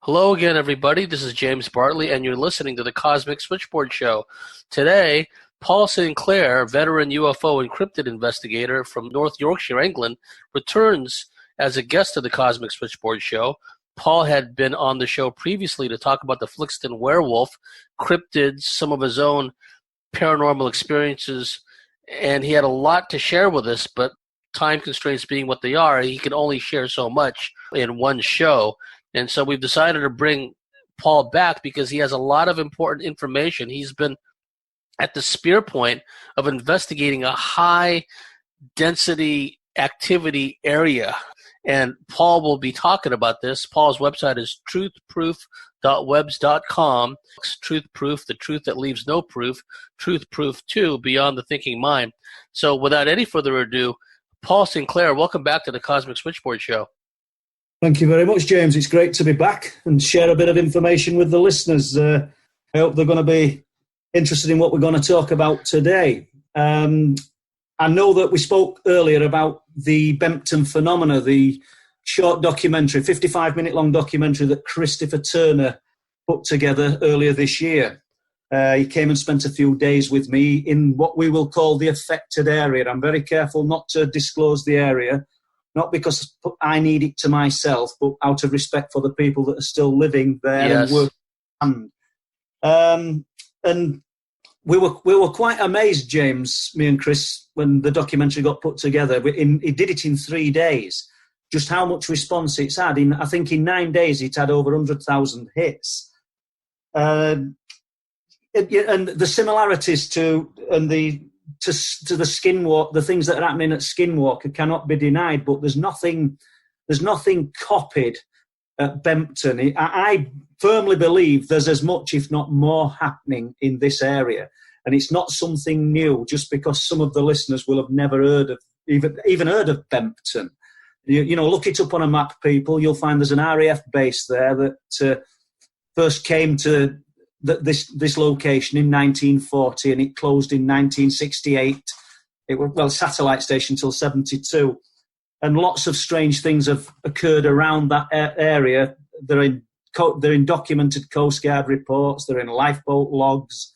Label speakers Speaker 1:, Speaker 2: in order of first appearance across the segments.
Speaker 1: Hello again, everybody. This is James Bartley, and you're listening to the Cosmic Switchboard Show. Today, Paul Sinclair, veteran UFO and cryptid investigator from North Yorkshire, England, returns as a guest of the Cosmic Switchboard Show. Paul had been on the show previously to talk about the Flixton werewolf, cryptids, some of his own paranormal experiences, and he had a lot to share with us, but time constraints being what they are, he can only share so much in one show. And so we've decided to bring Paul back because he has a lot of important information. He's been at the spear point of investigating a high-density activity area. And Paul will be talking about this. Paul's website is truthproof.webs.com. Truth Proof, the truth that leaves no proof. Truth Proof 2, Beyond the Thinking Mind. So without any further ado, Paul Sinclair, welcome back to the Cosmic Switchboard Show.
Speaker 2: Thank you very much, James. It's great to be back and share a bit of information with the listeners. I hope they're going to be interested in what we're going to talk about today. I know that we spoke earlier about the Bempton phenomena, the short documentary, 55-minute long documentary that Christopher Turner put together earlier this year. He came and spent a few days with me in what we will call the affected area. I'm very careful not to disclose the area, not because I need it to myself, but out of respect for the people that are still living there.
Speaker 1: Yes.
Speaker 2: And working. And we were quite amazed, James, me and Chris, when the documentary got put together. He did it in 3 days. Just how much response it's had. I think in 9 days it had over 100,000 hits. And the similarities to the Skinwalker, the things that are happening at Skinwalker cannot be denied, but there's nothing copied at Bempton. I firmly believe there's as much, if not more, happening in this area. And it's not something new, just because some of the listeners will have never heard of, even heard of Bempton. You know, look it up on a map, people. You'll find there's an RAF base there that first came to this location in 1940, and it closed in 1968. It was satellite station till 72, and lots of strange things have occurred around that area. They're in documented Coast Guard reports. They're in lifeboat logs.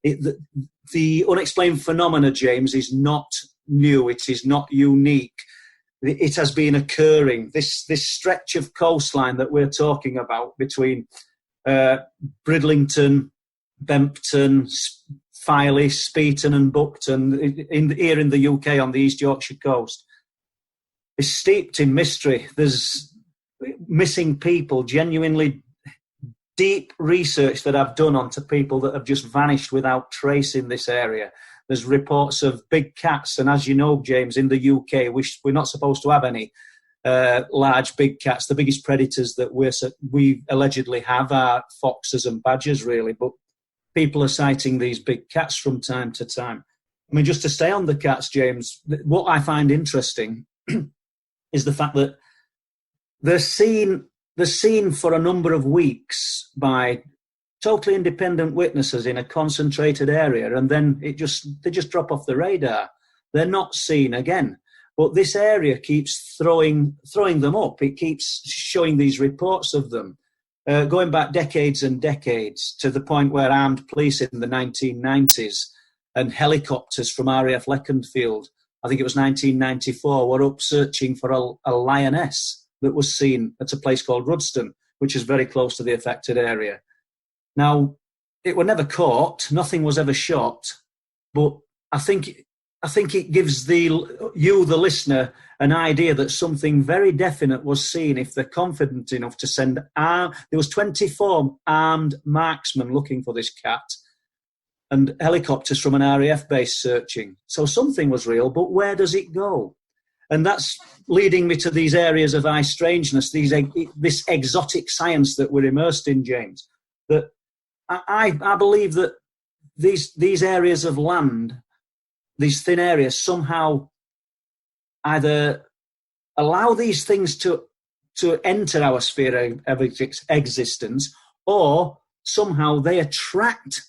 Speaker 2: The unexplained phenomena, James, is not new. It is not unique. It has been occurring. This stretch of coastline that we're talking about between Bridlington, Bempton, Filey, Speeton and Buckton, here in the UK on the East Yorkshire coast, is steeped in mystery. There's missing people, genuinely deep research that I've done onto people that have just vanished without trace in this area. There's reports of big cats, and as you know, James, in the UK, we're not supposed to have any large big cats. The biggest predators that we allegedly have are foxes and badgers, really, but people are sighting these big cats from time to time. I mean, just to stay on the cats, James, what I find interesting is the fact that they're seen for a number of weeks by totally independent witnesses in a concentrated area, and then they just drop off the radar. They're not seen again. But this area keeps throwing them up. It keeps showing these reports of them, going back decades and decades, to the point where armed police in the 1990s and helicopters from RAF Leconfield, I think it was 1994, were up searching for a lioness that was seen at a place called Rudston, which is very close to the affected area. Now, it were never caught. Nothing was ever shot. But I think it gives the listener, an idea that something very definite was seen if they're confident enough to send there was 24 armed marksmen looking for this cat and helicopters from an RAF base searching. So something was real, but where does it go? And that's leading me to these areas of high strangeness, this exotic science that we're immersed in, James. That I believe that these areas of land, these thin areas, somehow either allow these things to enter our sphere of existence, or somehow they attract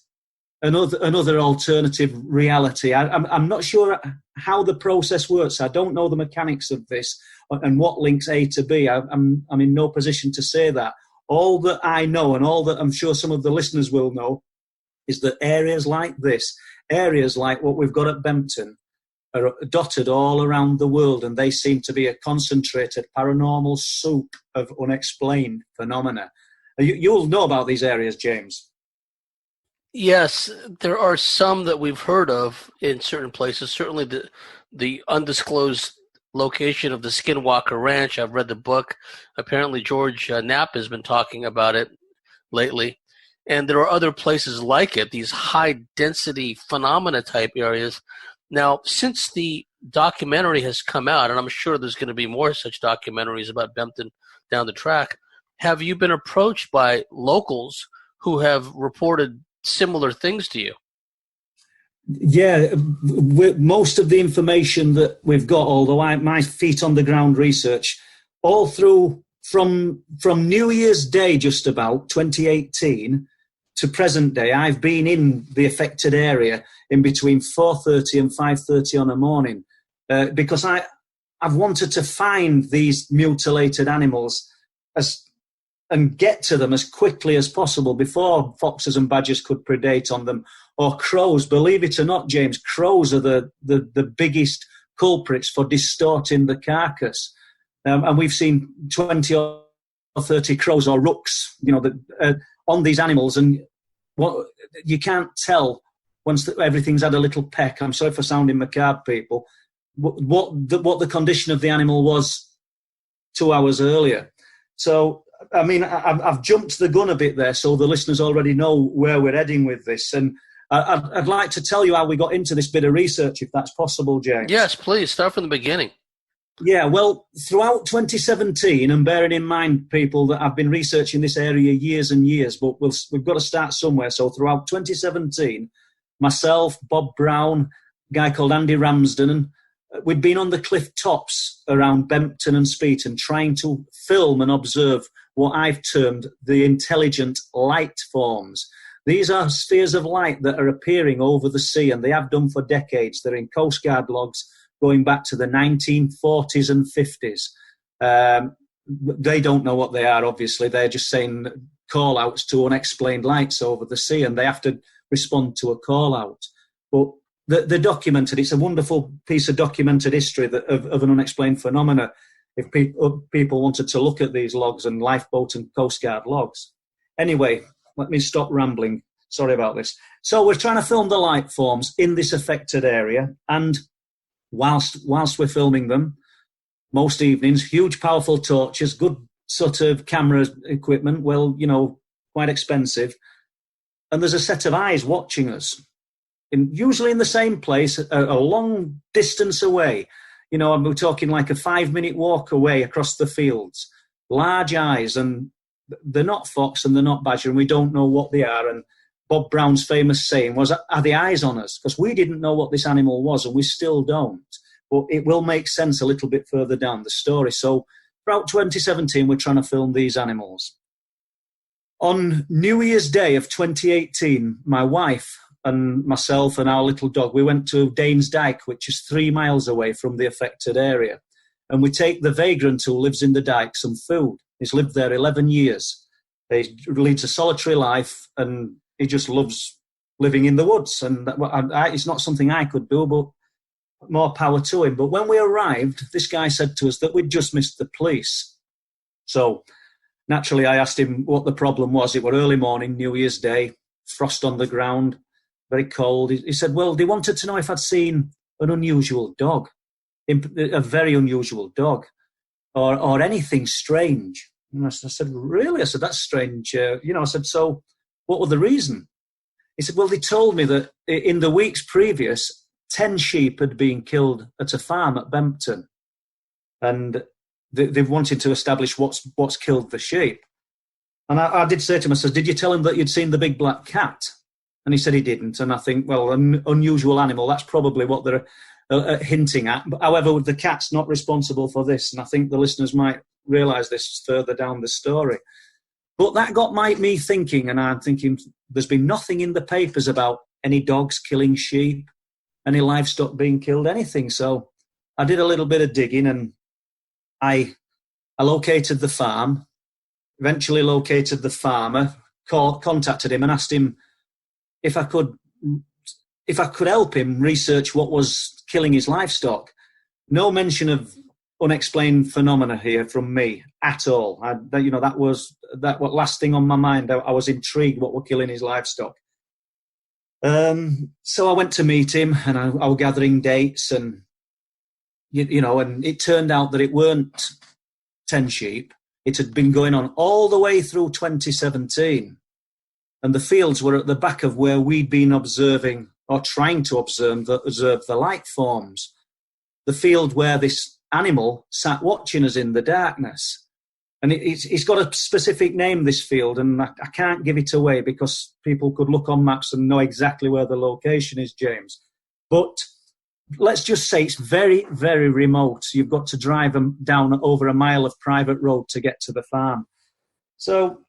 Speaker 2: another alternative reality. I'm not sure how the process works. I don't know the mechanics of this and what links A to B. I'm in no position to say that. all that I know and all that I'm sure some of the listeners will know is that areas like this, areas like what we've got at Bempton, are dotted all around the world, and they seem to be a concentrated paranormal soup of unexplained phenomena. You'll know about these areas, James.
Speaker 1: Yes, there are some that we've heard of in certain places. Certainly the undisclosed location of the Skinwalker Ranch. I've read the book. Apparently George Knapp has been talking about it lately. And there are other places like it, these high-density phenomena-type areas. Now, since the documentary has come out, and I'm sure there's going to be more such documentaries about Bempton down the track, have you been approached by locals who have reported similar things to you?
Speaker 2: Yeah, most of the information that we've got, although my feet on the ground research, all through from New Year's Day, just about 2018 to present day, I've been in the affected area in between 4:30 and 5:30 on a morning because I've wanted to find these mutilated animals and get to them as quickly as possible before foxes and badgers could predate on them, or crows. Believe it or not, James, crows are the biggest culprits for distorting the carcass. And we've seen 20 or 30 crows or rooks, on these animals, and what you can't tell once everything's had a little peck. I'm sorry for sounding macabre, people. What the condition of the animal was 2 hours earlier. So, I mean, I've jumped the gun a bit there, so the listeners already know where we're heading with this. And I'd like to tell you how we got into this bit of research, if that's possible, James.
Speaker 1: Yes, please. Start from the beginning.
Speaker 2: Yeah, well, throughout 2017, and bearing in mind, people, that I've been researching this area years and years, but we've got to start somewhere. So throughout 2017, myself, Bob Brown, a guy called Andy Ramsden, we'd been on the cliff tops around Bempton and Speeton trying to film and observe what I've termed the intelligent light forms. These are spheres of light that are appearing over the sea, and they have done for decades. They're in Coast Guard logs going back to the 1940s and 50s. They don't know what they are, obviously. They're just saying call-outs to unexplained lights over the sea, and they have to respond to a call-out. But they're documented. It's a wonderful piece of documented history of an unexplained phenomena. If people wanted to look at these logs and lifeboat and Coast Guard logs. Anyway, let me stop rambling. Sorry about this. So we're trying to film the light forms in this affected area, and whilst we're filming them, most evenings, huge powerful torches, good sort of camera equipment, well, quite expensive, and there's a set of eyes watching us, usually in the same place, a long distance away. We're talking like a 5-minute walk away across the fields. Large eyes, and they're not fox and they're not badger, and we don't know what they are. And Bob Brown's famous saying was, "Are the eyes on us?" Because we didn't know what this animal was, and we still don't. But it will make sense a little bit further down the story. So throughout 2017, we're trying to film these animals. On New Year's Day of 2018, my wife and myself and our little dog, we went to Danes Dyke, which is 3 miles away from the affected area. And we take the vagrant who lives in the dyke some food. He's lived there 11 years. He leads a solitary life, and he just loves living in the woods. And it's not something I could do, but more power to him. But when we arrived, this guy said to us that we'd just missed the police. So naturally, I asked him what the problem was. It was early morning, New Year's Day, frost on the ground, very cold. He said, well, they wanted to know if I'd seen an unusual dog, a very unusual dog, or anything strange. And I said, really? I said, that's strange. I said, so what was the reason? He said, well, they told me that in the weeks previous, 10 sheep had been killed at a farm at Bempton. And they wanted to establish what's killed the sheep. And I did say to him, I said, did you tell him that you'd seen the big black cat? And he said he didn't. And I think, well, an unusual animal, that's probably what they're hinting at. But however, the cat's not responsible for this. And I think the listeners might realise this further down the story. But that got me thinking, and I'm thinking there's been nothing in the papers about any dogs killing sheep, any livestock being killed, anything. So I did a little bit of digging, and I located the farm. eventually located the farmer, contacted him and asked him if I could help him research what was killing his livestock. No mention of unexplained phenomena here from me at all. That was what last thing on my mind. I was intrigued what were killing his livestock. So I went to meet him, and I was gathering dates, and and it turned out that it weren't 10 sheep. It had been going on all the way through 2017, and the fields were at the back of where we'd been observing or trying to observe the light forms. The field where this animal sat watching us in the darkness. And it's got a specific name, this field, and I can't give it away because people could look on maps and know exactly where the location is, James. But let's just say it's very, very remote. You've got to drive down over a mile of private road to get to the farm. So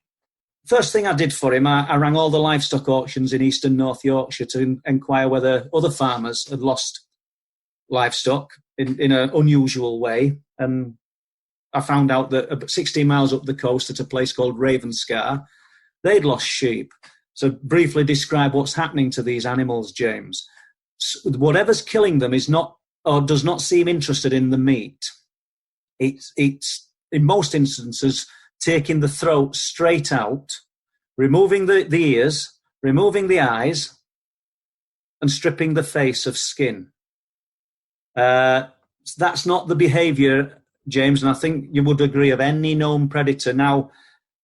Speaker 2: first thing I did for him, I rang all the livestock auctions in eastern North Yorkshire to inquire whether other farmers had lost livestock in an unusual way. And I found out that about 16 miles up the coast at a place called Ravenscar, they'd lost sheep. So briefly describe what's happening to these animals, James. Whatever's killing them is not, or does not seem interested in the meat. It's in most instances taking the throat straight out, removing the ears, removing the eyes, and stripping the face of skin. That's not the behaviour, James, and I think you would agree, of any known predator. Now,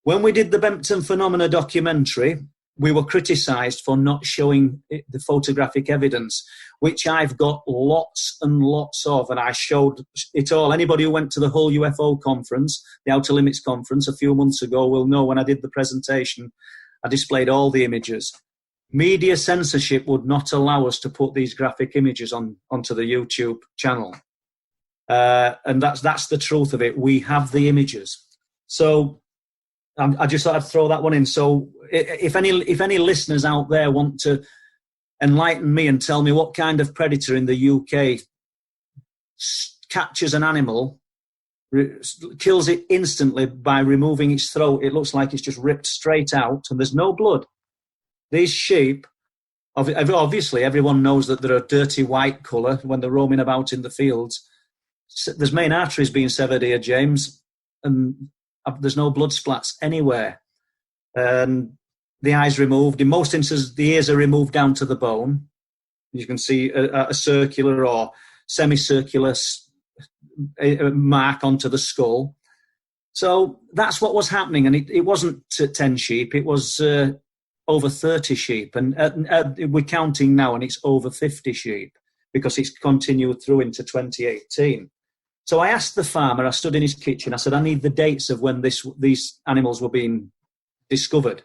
Speaker 2: when we did the Bempton Phenomena documentary, we were criticised for not showing the photographic evidence, which I've got lots and lots of, and I showed it all. Anybody who went to the Hull UFO conference, the Outer Limits conference a few months ago, will know when I did the presentation, I displayed all the images. Media censorship would not allow us to put these graphic images onto the YouTube channel. And that's the truth of it. We have the images. So I just thought I'd throw that one in. So if any listeners out there want to enlighten me and tell me what kind of predator in the UK captures an animal, kills it instantly by removing its throat, it looks like it's just ripped straight out and there's no blood. These sheep, obviously everyone knows that they're a dirty white colour when they're roaming about in the fields. There's main arteries being severed here, James, and there's no blood splats anywhere. And the eyes removed. In most instances, the ears are removed down to the bone. You can see a circular or semicircular mark onto the skull. So that's what was happening. And it wasn't 10 sheep. It was over 30 sheep. And we're counting now, and it's over 50 sheep because it's continued through into 2018. So I asked the farmer, I stood in his kitchen, I said, I need the dates of when these animals were being discovered.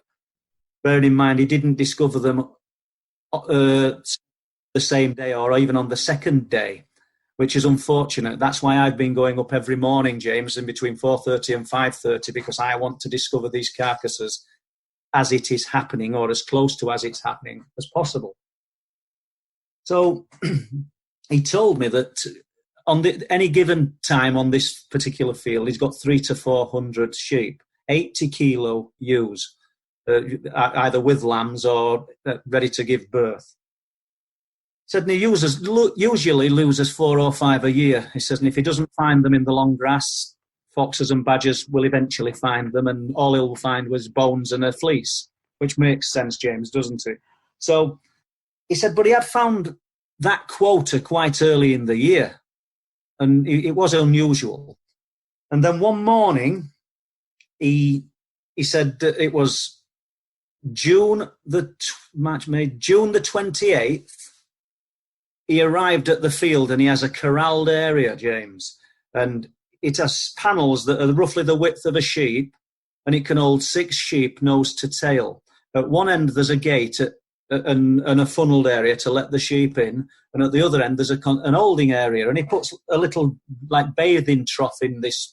Speaker 2: Bearing in mind, he didn't discover them the same day or even on the second day, which is unfortunate. That's why I've been going up every morning, James, in between 4:30 and 5:30, because I want to discover these carcasses as it is happening, or as close to as it's happening as possible. So he told me that on any given time on this particular field, he's got 300 to 400 sheep, 80 kilo ewes, either with lambs or ready to give birth. He said, and he usually loses 4 or 5 a year. He says, and if he doesn't find them in the long grass, foxes and badgers will eventually find them, and all he'll find was bones and a fleece, which makes sense, James, doesn't it? So he said, but he had found that quota quite early in the year, and it was unusual. And then one morning, he said that it was June the 28th. He arrived at the field, and he has a corralled area, James, and it has panels that are roughly the width of a sheep, and it can hold 6 sheep nose to tail. At one end, there's a gate and a funneled area to let the sheep in, and at the other end, there's an holding area, and he puts a little like bathing trough in this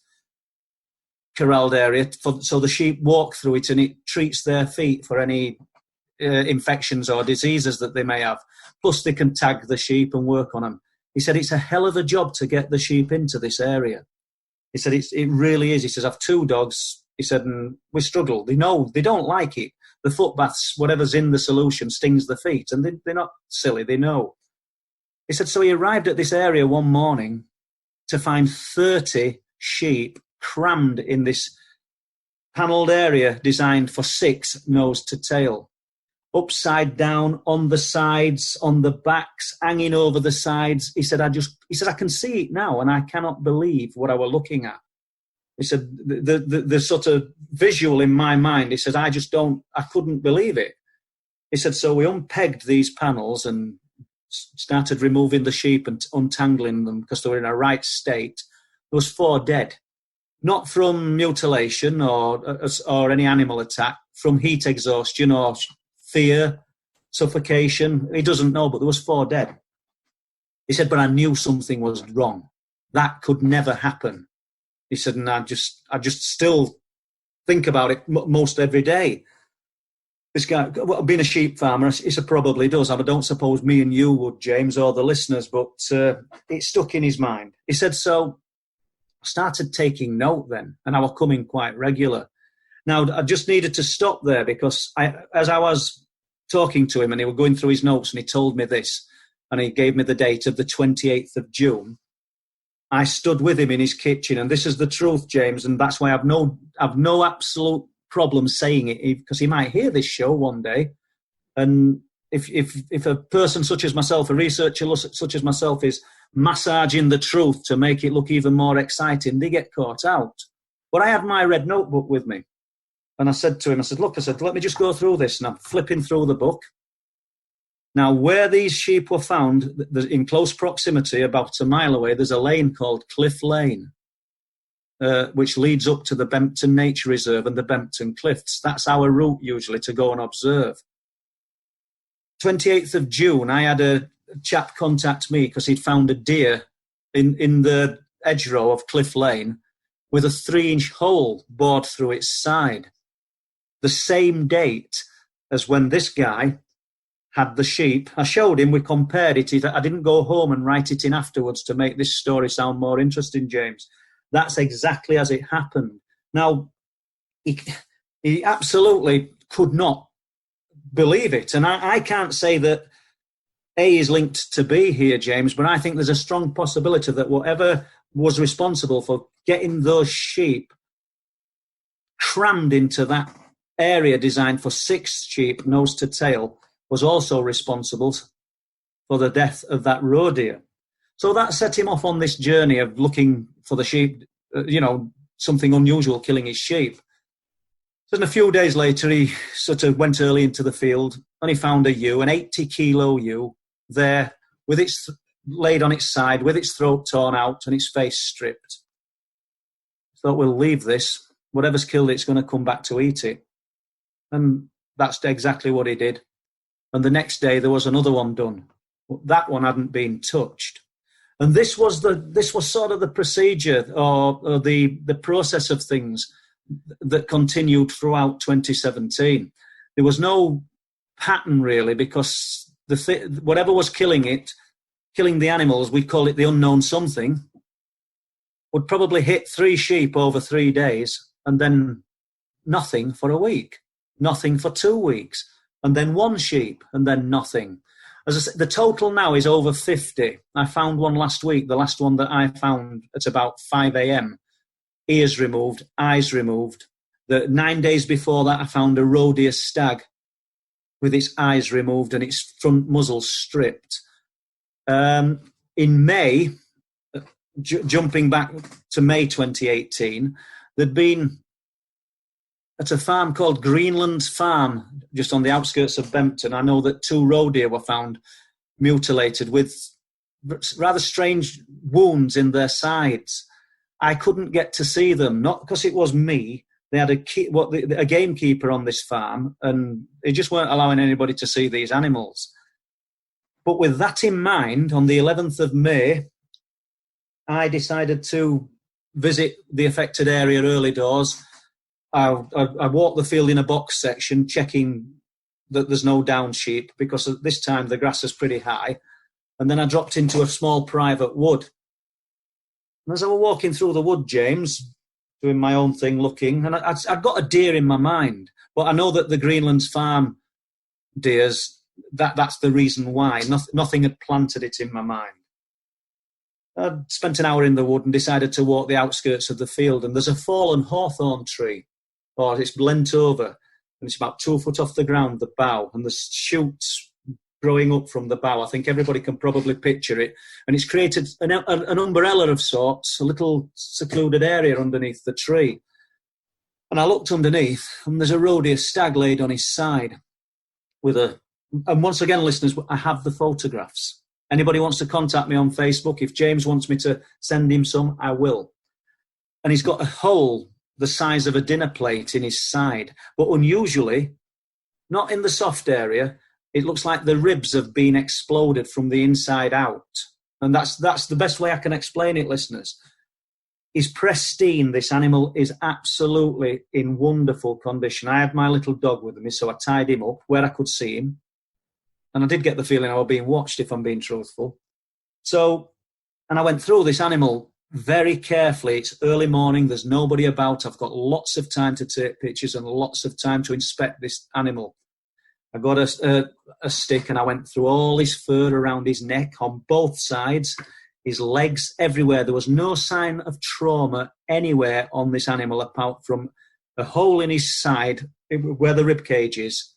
Speaker 2: corralled area so the sheep walk through it, and it treats their feet for any infections or diseases that they may have. Plus, they can tag the sheep and work on them. He said it's a hell of a job to get the sheep into this area. He said it really is. He says, I've 2 dogs, He said, and we struggle. They know, they don't like it. The foot baths, whatever's in the solution, stings the feet. And they're not silly, they know. He said, so he arrived at this area one morning to find 30 sheep crammed in this panelled area designed for 6 nose to tail. Upside down, on the sides, on the backs, hanging over the sides. He said, I can see it now, and I cannot believe what I were looking at. He said, the sort of visual in my mind, he said, I couldn't believe it. He said, so we unpegged these panels and started removing the sheep and untangling them because they were in a right state. There was 4 dead. Not from mutilation or any animal attack, from heat exhaustion or fear, suffocation. He doesn't know, but there was 4 dead. He said, but I knew something was wrong. That could never happen. He said, and I just still think about it most every day. This guy, being a sheep farmer, he said probably does. I don't suppose me and you would, James, or the listeners, but it stuck in his mind. He said, so I started taking note then, and I was coming quite regular. Now, I just needed to stop there because as I was talking to him and he was going through his notes and he told me this, and he gave me the date of the 28th of June, I stood with him in his kitchen, and this is the truth, James, and that's why I've no absolute problem saying it, because he might hear this show one day, and if a person such as myself, a researcher such as myself, is massaging the truth to make it look even more exciting, they get caught out. But I had my red notebook with me, and I said to him, look, let me just go through this, and I'm flipping through the book. Now, where these sheep were found, in close proximity, about a mile away, there's a lane called Cliff Lane, which leads up to the Bempton Nature Reserve and the Bempton Cliffs. That's our route, usually, to go and observe. 28th of June, I had a chap contact me because he'd found a deer in the hedgerow of Cliff Lane with a 3-inch hole bored through its side. The same date as when this guy had the sheep. I showed him, we compared it. I didn't go home and write it in afterwards to make this story sound more interesting, James. That's exactly as it happened. Now, he absolutely could not believe it. And I can't say that A is linked to B here, James, but I think there's a strong possibility that whatever was responsible for getting those sheep crammed into that area designed for 6 sheep, nose to tail, was also responsible for the death of that roe deer. So that set him off on this journey of looking for the sheep, something unusual killing his sheep. Then a few days later, he sort of went early into the field and he found a ewe, an 80-kilo ewe, there with its laid on its side, with its throat torn out and its face stripped. Thought, we'll leave this. Whatever's killed it's going to come back to eat it. And that's exactly what he did. And the next day there was another one done. That one hadn't been touched. And this was sort of the procedure or the process of things that continued throughout 2017. There was no pattern really, because whatever was killing the animals, we call it the unknown something, would probably hit 3 sheep over 3 days and then nothing for a week, nothing for 2 weeks, and then 1 sheep, and then nothing. As I said, the total now is over 50. I found one last week, the last one that I found at about 5 a.m. Ears removed, eyes removed. 9 days before that, I found a roe deer stag with its eyes removed and its front muzzle stripped. In May, jumping back to May 2018, there'd been at a farm called Greenland Farm, just on the outskirts of Bempton. I know that 2 roe deer were found mutilated with rather strange wounds in their sides. I couldn't get to see them, not because it was me. They had a gamekeeper on this farm, and they just weren't allowing anybody to see these animals. But with that in mind, on the 11th of May, I decided to visit the affected area early doors. I walked the field in a box section, checking that there's no down sheep, because at this time the grass is pretty high. And then I dropped into a small private wood. And as I was walking through the wood, James, doing my own thing, looking, and I'd got a deer in my mind, but I know that the Greenland's farm deers, that's the reason why. Nothing had planted it in my mind. I spent an hour in the wood and decided to walk the outskirts of the field, and there's a fallen hawthorn tree, or it's bent over, and it's about 2 foot off the ground, the bough, and there's shoots growing up from the bough. I think everybody can probably picture it. And it's created an umbrella of sorts, a little secluded area underneath the tree. And I looked underneath, and there's a roe deer stag laid on his side. And once again, listeners, I have the photographs. Anybody wants to contact me on Facebook, if James wants me to send him some, I will. And he's got a hole the size of a dinner plate in his side. But unusually, not in the soft area, it looks like the ribs have been exploded from the inside out. And that's the best way I can explain it, listeners. He's pristine. This animal is absolutely in wonderful condition. I had my little dog with me, so I tied him up where I could see him. And I did get the feeling I was being watched, if I'm being truthful. And I went through this animal very carefully. It's early morning. There's nobody about. I've got lots of time to take pictures and lots of time to inspect this animal. I got a stick and I went through all his fur around his neck on both sides, his legs, everywhere. There was no sign of trauma anywhere on this animal apart from a hole in his side where the rib cage is.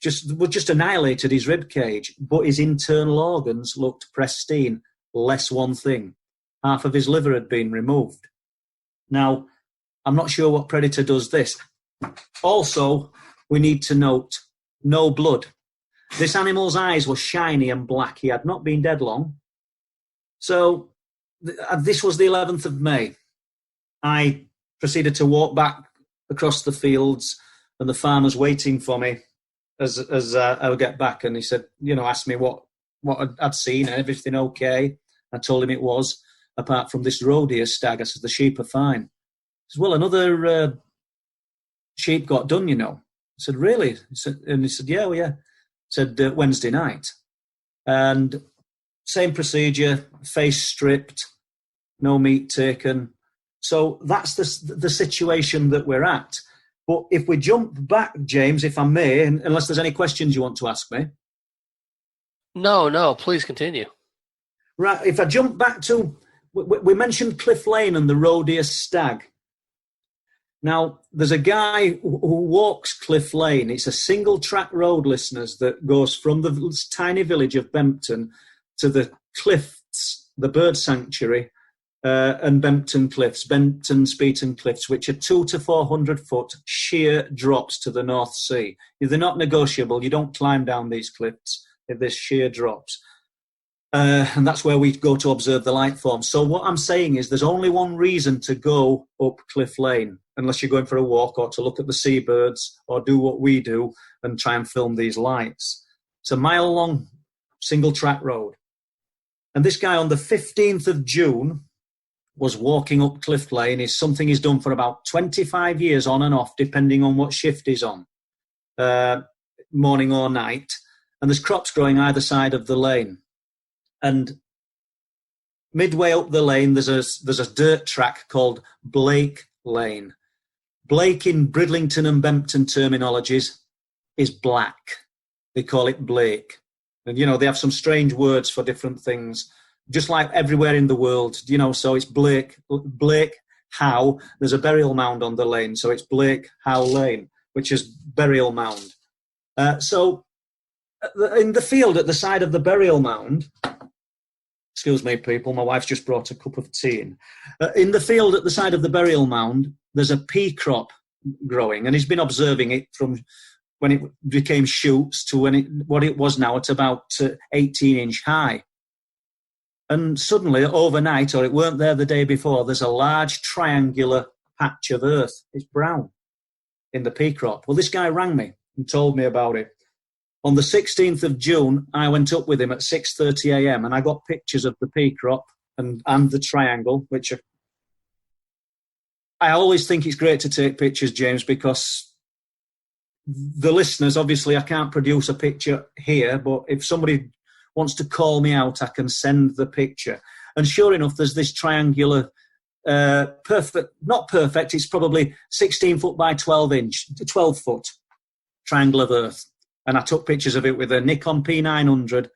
Speaker 2: Just annihilated his rib cage, but his internal organs looked pristine, less one thing. Half of his liver had been removed. Now, I'm not sure what predator does this. Also, we need to note, no blood. This animal's eyes were shiny and black. He had not been dead long. So this was the 11th of May. I proceeded to walk back across the fields, and the farmer's waiting for me as I would get back. And he said, asked me what I'd seen, everything okay. I told him it was, apart from this roe deer stag. I said, the sheep are fine. He said, well, another sheep got done, I said, really? He said, yeah, well, yeah. He said, Wednesday night. And same procedure, face stripped, no meat taken. So that's the situation that we're at. But if we jump back, James, if I may, unless there's any questions you want to ask me.
Speaker 1: No, please continue.
Speaker 2: Right, if I jump back to, we mentioned Cliff Lane and the roe deer stag. Now, there's a guy who walks Cliff Lane. It's a single-track road, listeners, that goes from the tiny village of Bempton to the cliffs, the bird sanctuary, and Bempton Cliffs, Bempton Speeton Cliffs, which are 200 to 400 foot sheer drops to the North Sea. They're not negotiable. You don't climb down these cliffs. They're sheer drops. And that's where we go to observe the light forms. So what I'm saying is there's only one reason to go up Cliff Lane, unless you're going for a walk or to look at the seabirds or do what we do and try and film these lights. It's a mile-long single-track road. And this guy on the 15th of June was walking up Cliff Lane. It's something he's done for about 25 years on and off, depending on what shift he's on, morning or night. And there's crops growing either side of the lane. And midway up the lane, there's a dirt track called Blake Lane. Blake in Bridlington and Bempton terminologies is black. They call it Blake. And, they have some strange words for different things, just like everywhere in the world, so it's Blake Howe. There's a burial mound on the lane, so it's Blake Howe Lane, which is burial mound. So in the field at the side of the burial mound, excuse me, people, my wife's just brought a cup of tea in. In the field at the side of the burial mound, there's a pea crop growing, and he's been observing it from when it became shoots to what it was now at about 18-inch high. And suddenly, overnight, or it weren't there the day before, there's a large triangular patch of earth. It's brown in the pea crop. Well, this guy rang me and told me about it. On the 16th of June, I went up with him at 6:30 a.m. and I got pictures of the pea crop and the triangle, which I always think it's great to take pictures, James, because the listeners, obviously, I can't produce a picture here, but if somebody wants to call me out, I can send the picture. And sure enough, there's this triangular perfect, not perfect, it's probably 16 foot by 12 foot triangle of Earth. And I took pictures of it with a Nikon P900.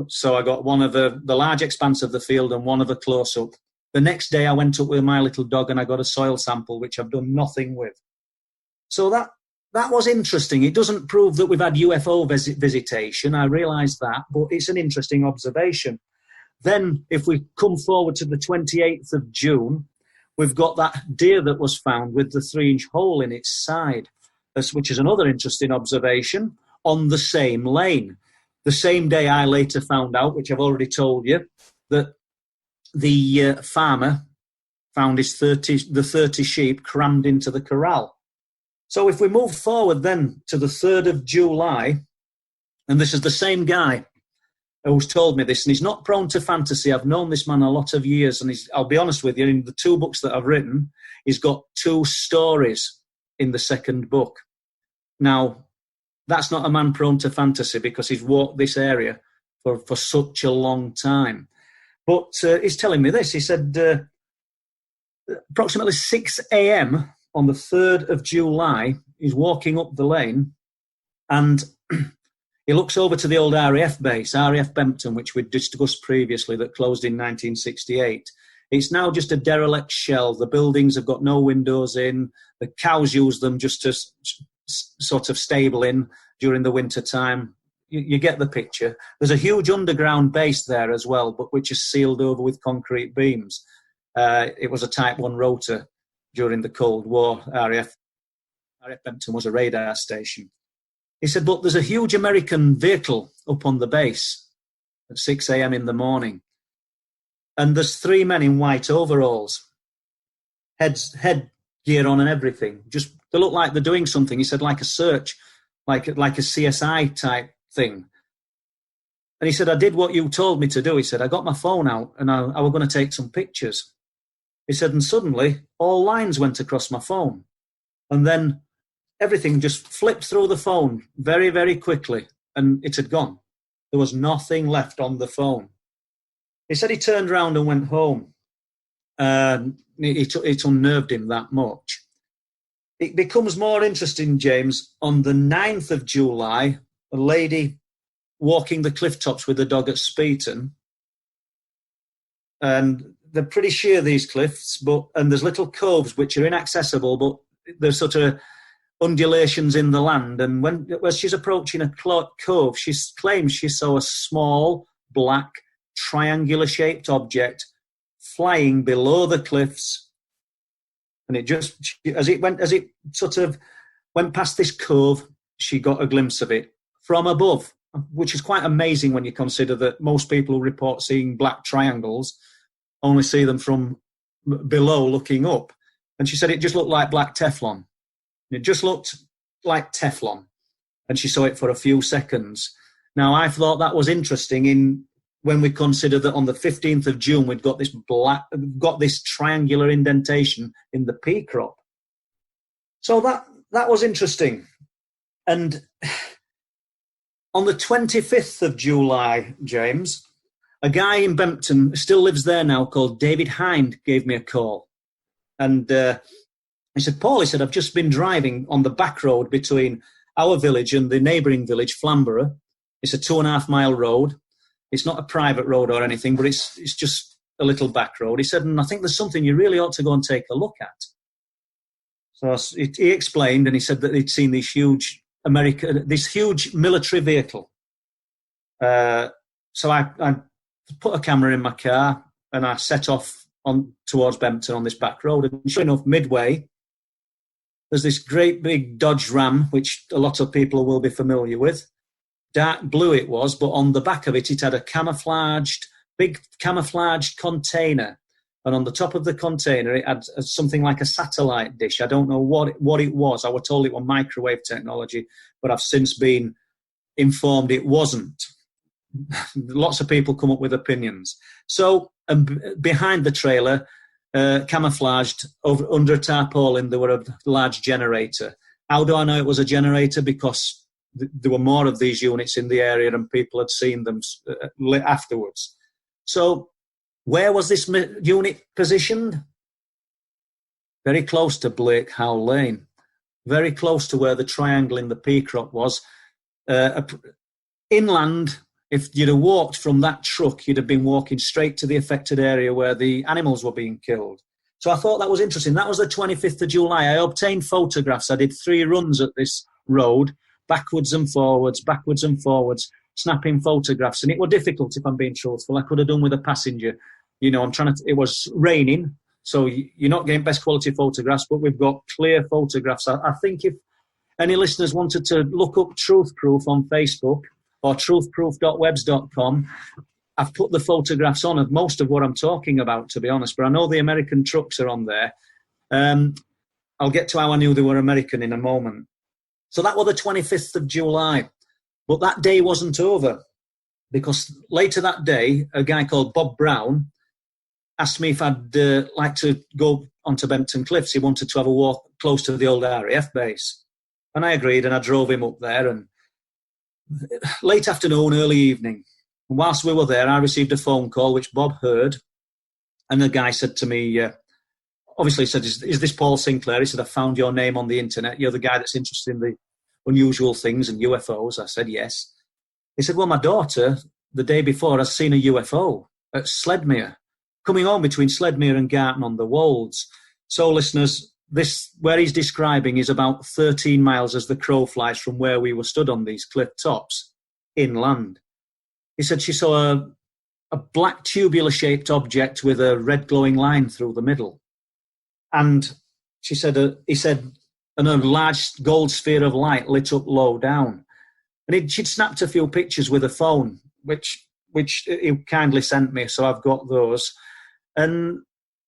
Speaker 2: So I got one of the large expanse of the field and one of a close-up. The next day I went up with my little dog and I got a soil sample, which I've done nothing with. So that was interesting. It doesn't prove that we've had UFO visitation. I realise that, but it's an interesting observation. Then if we come forward to the 28th of June, we've got that deer that was found with the 3-inch hole in its side, which is another interesting observation on the same lane. The same day I later found out, which I've already told you, that the farmer found the 30 sheep crammed into the corral. So if we move forward then to the 3rd of July, and this is the same guy who's told me this, and he's not prone to fantasy. I've known this man a lot of years, and I'll be honest with you, in the 2 books that I've written, he's got 2 stories in the 2nd book. Now, that's not a man prone to fantasy because he's walked this area for such a long time. But he's telling me this. He said approximately 6 a.m. on the 3rd of July, he's walking up the lane and he looks over to the old RAF base, RAF Bempton, which we'd discussed previously, that closed in 1968. It's now just a derelict shell. The buildings have got no windows in. The cows use them just to sort of stable in during the winter time. You get the picture. There's a huge underground base there as well, but which is sealed over with concrete beams. It was a Type 1 rotor during the Cold War. RAF Bempton was a radar station. He said, but there's a huge American vehicle up on the base at 6 a.m. in the morning. And there's 3 men in white overalls, headgear on and everything. Just, they look like they're doing something. He said, like a search, like a CSI type thing. And he said, I did what you told me to do. He said, I got my phone out and I was going to take some pictures. He said, and suddenly all lines went across my phone. And then everything just flipped through the phone very, very quickly, and it had gone. There was nothing left on the phone. He said he turned around and went home. It unnerved him that much. It becomes more interesting, James. On the 9th of July, a lady walking the cliff tops with a dog at Speeton, and they're pretty sheer, these cliffs, and there's little coves which are inaccessible, but there's sort of undulations in the land. And when she's approaching a cove, she claims she saw a small, black, triangular-shaped object flying below the cliffs. And it just, as it sort of went past this cove, she got a glimpse of it from above, which is quite amazing when you consider that most people who report seeing black triangles only see them from below looking up. And she said it just looked like black Teflon. It just looked like Teflon. And she saw it for a few seconds. Now, I thought that was interesting when we consider that on the 15th of June, we'd got this triangular indentation in the pea crop. So that was interesting. And on the 25th of July, James, a guy in Bempton, still lives there now, called David Hind, gave me a call. And he said, Paul, he said, I've just been driving on the back road between our village and the neighbouring village, Flamborough. It's a 2.5-mile road. It's not a private road or anything, but it's just a little back road. He said, and I think there's something you really ought to go and take a look at. So he explained, and he said that he'd seen this huge military vehicle. So I put a camera in my car and I set off towards Bempton on this back road. And sure enough, midway, there's this great big Dodge Ram, which a lot of people will be familiar with. Dark blue it was, but on the back of it, it had a big camouflaged container. And on the top of the container, it had something like a satellite dish. I don't know what it was. I was told it was microwave technology, but I've since been informed it wasn't. Lots of people come up with opinions. So behind the trailer, camouflaged under a tarpaulin, there were a large generator. How do I know it was a generator? Because there were more of these units in the area and people had seen them afterwards. So where was this unit positioned? very close to Blake Howe Lane, very close to where the triangle in the Peacock was. Inland, if you'd have walked from that truck, you'd have been walking straight to the affected area where the animals were being killed. So I thought that was interesting. That was the 25th of July. I obtained photographs. I did 3 runs at this road, backwards and forwards, snapping photographs. And it was difficult, if I'm being truthful. I could have done with a passenger. You know, it was raining, so you're not getting best quality photographs, but we've got clear photographs. I think if any listeners wanted to look up Truth Proof on Facebook or truthproof.webs.com, I've put the photographs on of most of what I'm talking about, to be honest, but I know the American trucks are on there. I'll get to how I knew they were American in a moment. So that was the 25th of July. But that day wasn't over, because later that day, a guy called Bob Brown asked me if I'd like to go onto Bempton Cliffs. He wanted to have a walk close to the old RAF base. And I agreed, and I drove him up there. And late afternoon, early evening, and whilst we were there, I received a phone call, which Bob heard. And the guy said to me, obviously he said, is this Paul Sinclair? He said, I found your name on the internet. You're the guy that's interested in the unusual things and UFOs. I said, yes. He said, well, my daughter, the day before, has seen a UFO at Sledmere, coming on between Sledmere and Garton on the Wolds. So, listeners, this, where he's describing, is about 13 miles as the crow flies from where we were stood on these cliff tops, inland. He said she saw a black tubular-shaped object with a red glowing line through the middle. And he said, and a large gold sphere of light lit up low down. And she'd snapped a few pictures with a phone, which he kindly sent me, so I've got those. And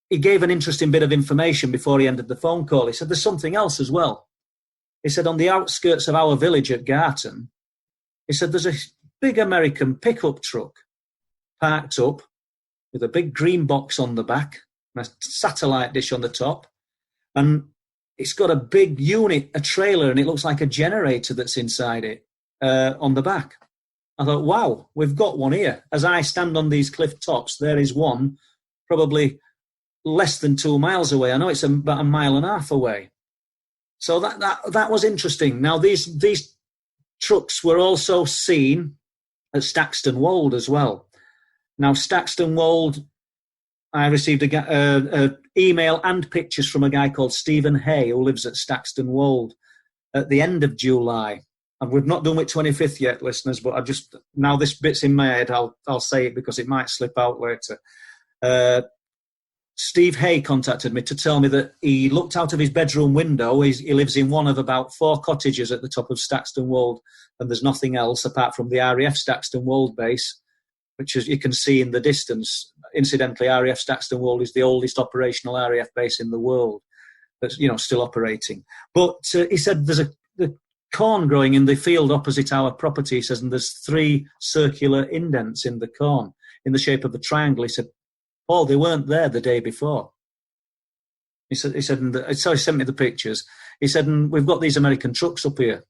Speaker 2: he gave an interesting bit of information before he ended the phone call. He said, there's something else as well. He said, on the outskirts of our village at Garton, he said, there's a big American pickup truck parked up with a big green box on the back and a satellite dish on the top. And it's got a big unit, a trailer, and it looks like a generator that's inside it on the back. I thought, wow, we've got one here. As I stand on these cliff tops, there is one probably less than 2 miles away. I know it's about 1.5 miles away. So that was interesting. Now, these trucks were also seen at Staxton Wold as well. Now, Staxton Wold, I received a email and pictures from a guy called Stephen Hay, who lives at Staxton Wold, at the end of July. And we've not done it 25th yet, listeners, but now this bit's in my head, I'll say it because it might slip out later. Steve Hay contacted me to tell me that he looked out of his bedroom window. He lives in one of about 4 cottages at the top of Staxton Wold, and there's nothing else apart from the RAF Staxton Wold base, which, as you can see in the distance, incidentally, RAF Staxton Wold is the oldest operational RAF base in the world that's, still operating. But he said there's the corn growing in the field opposite our property, he says, and there's 3 circular indents in the corn in the shape of a triangle. He said, oh, they weren't there the day before. He said, so he sent me the pictures. He said, and we've got these American trucks up here.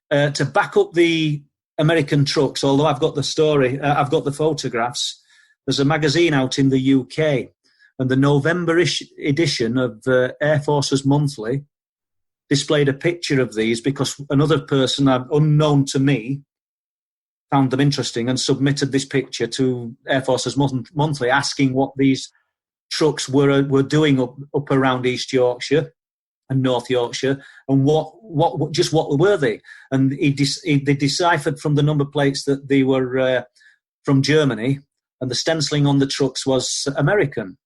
Speaker 2: To back up the American trucks, although I've got the story, I've got the photographs, there's a magazine out in the UK, and the November edition of Air Forces Monthly displayed a picture of these because another person, unknown to me, found them interesting and submitted this picture to Air Forces Monthly, asking what these trucks were doing up around East Yorkshire and North Yorkshire, and what were they? And they deciphered from the number plates that they were from Germany, and the stenciling on the trucks was American.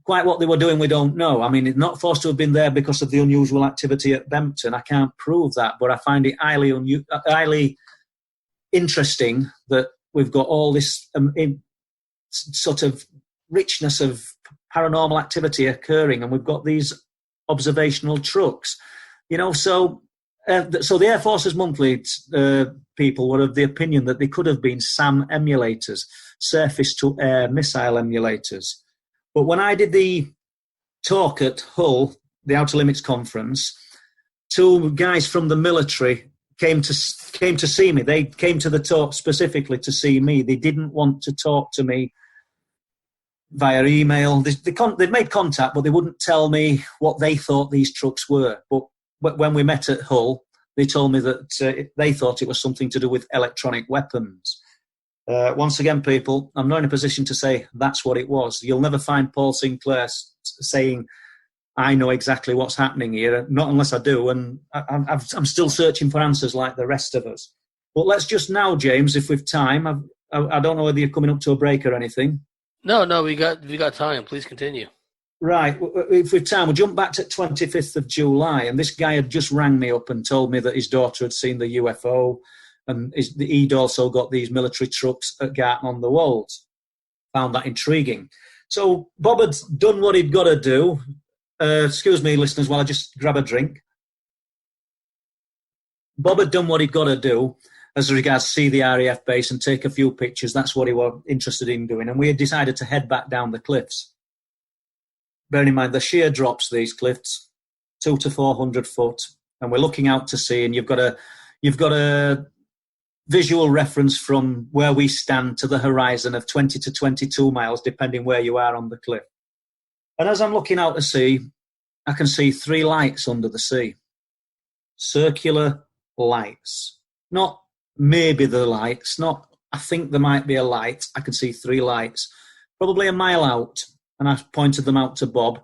Speaker 2: Quite what they were doing, we don't know. I mean, it's not forced to have been there because of the unusual activity at Bempton. I can't prove that, but I find it highly interesting that we've got all this sort of richness of paranormal activity occurring, and we've got these observational trucks, So the Air Forces Monthly people were of the opinion that they could have been SAM emulators, surface-to-air missile emulators. But when I did the talk at Hull, the Outer Limits Conference, 2 guys from the military came to see me. They came to the talk specifically to see me. They didn't want to talk to me via email. They'd made contact, but they wouldn't tell me what they thought these trucks were. But when we met at Hull, they told me that they thought it was something to do with electronic weapons. Once again, people, I'm not in a position to say that's what it was. You'll never find Paul Sinclair saying, I know exactly what's happening here, not unless I do, and I'm still searching for answers like the rest of us. But let's just now, James, if we've time, I don't know whether you're coming up to a break or anything.
Speaker 1: No, we got time. Please continue.
Speaker 2: Right, if we've time, we'll jump back to 25th of July, and this guy had just rang me up and told me that his daughter had seen the UFO, and he'd also got these military trucks at Garton-on-the-Wolds. Found that intriguing. So Bob had done what he'd got to do. Excuse me, listeners, while I just grab a drink. Bob had done what he'd got to do as regards see the RAF base and take a few pictures. That's what he was interested in doing. And we had decided to head back down the cliffs. Bearing in mind the sheer drops, these cliffs, 200 to 400 foot, and we're looking out to sea, and you've got a visual reference from where we stand to the horizon of 20 to 22 miles, depending where you are on the cliff. And as I'm looking out to sea, I can see 3 lights under the sea. Circular lights. Not maybe the lights, not I think there might be a light. I can see 3 lights, probably a mile out. And I pointed them out to Bob.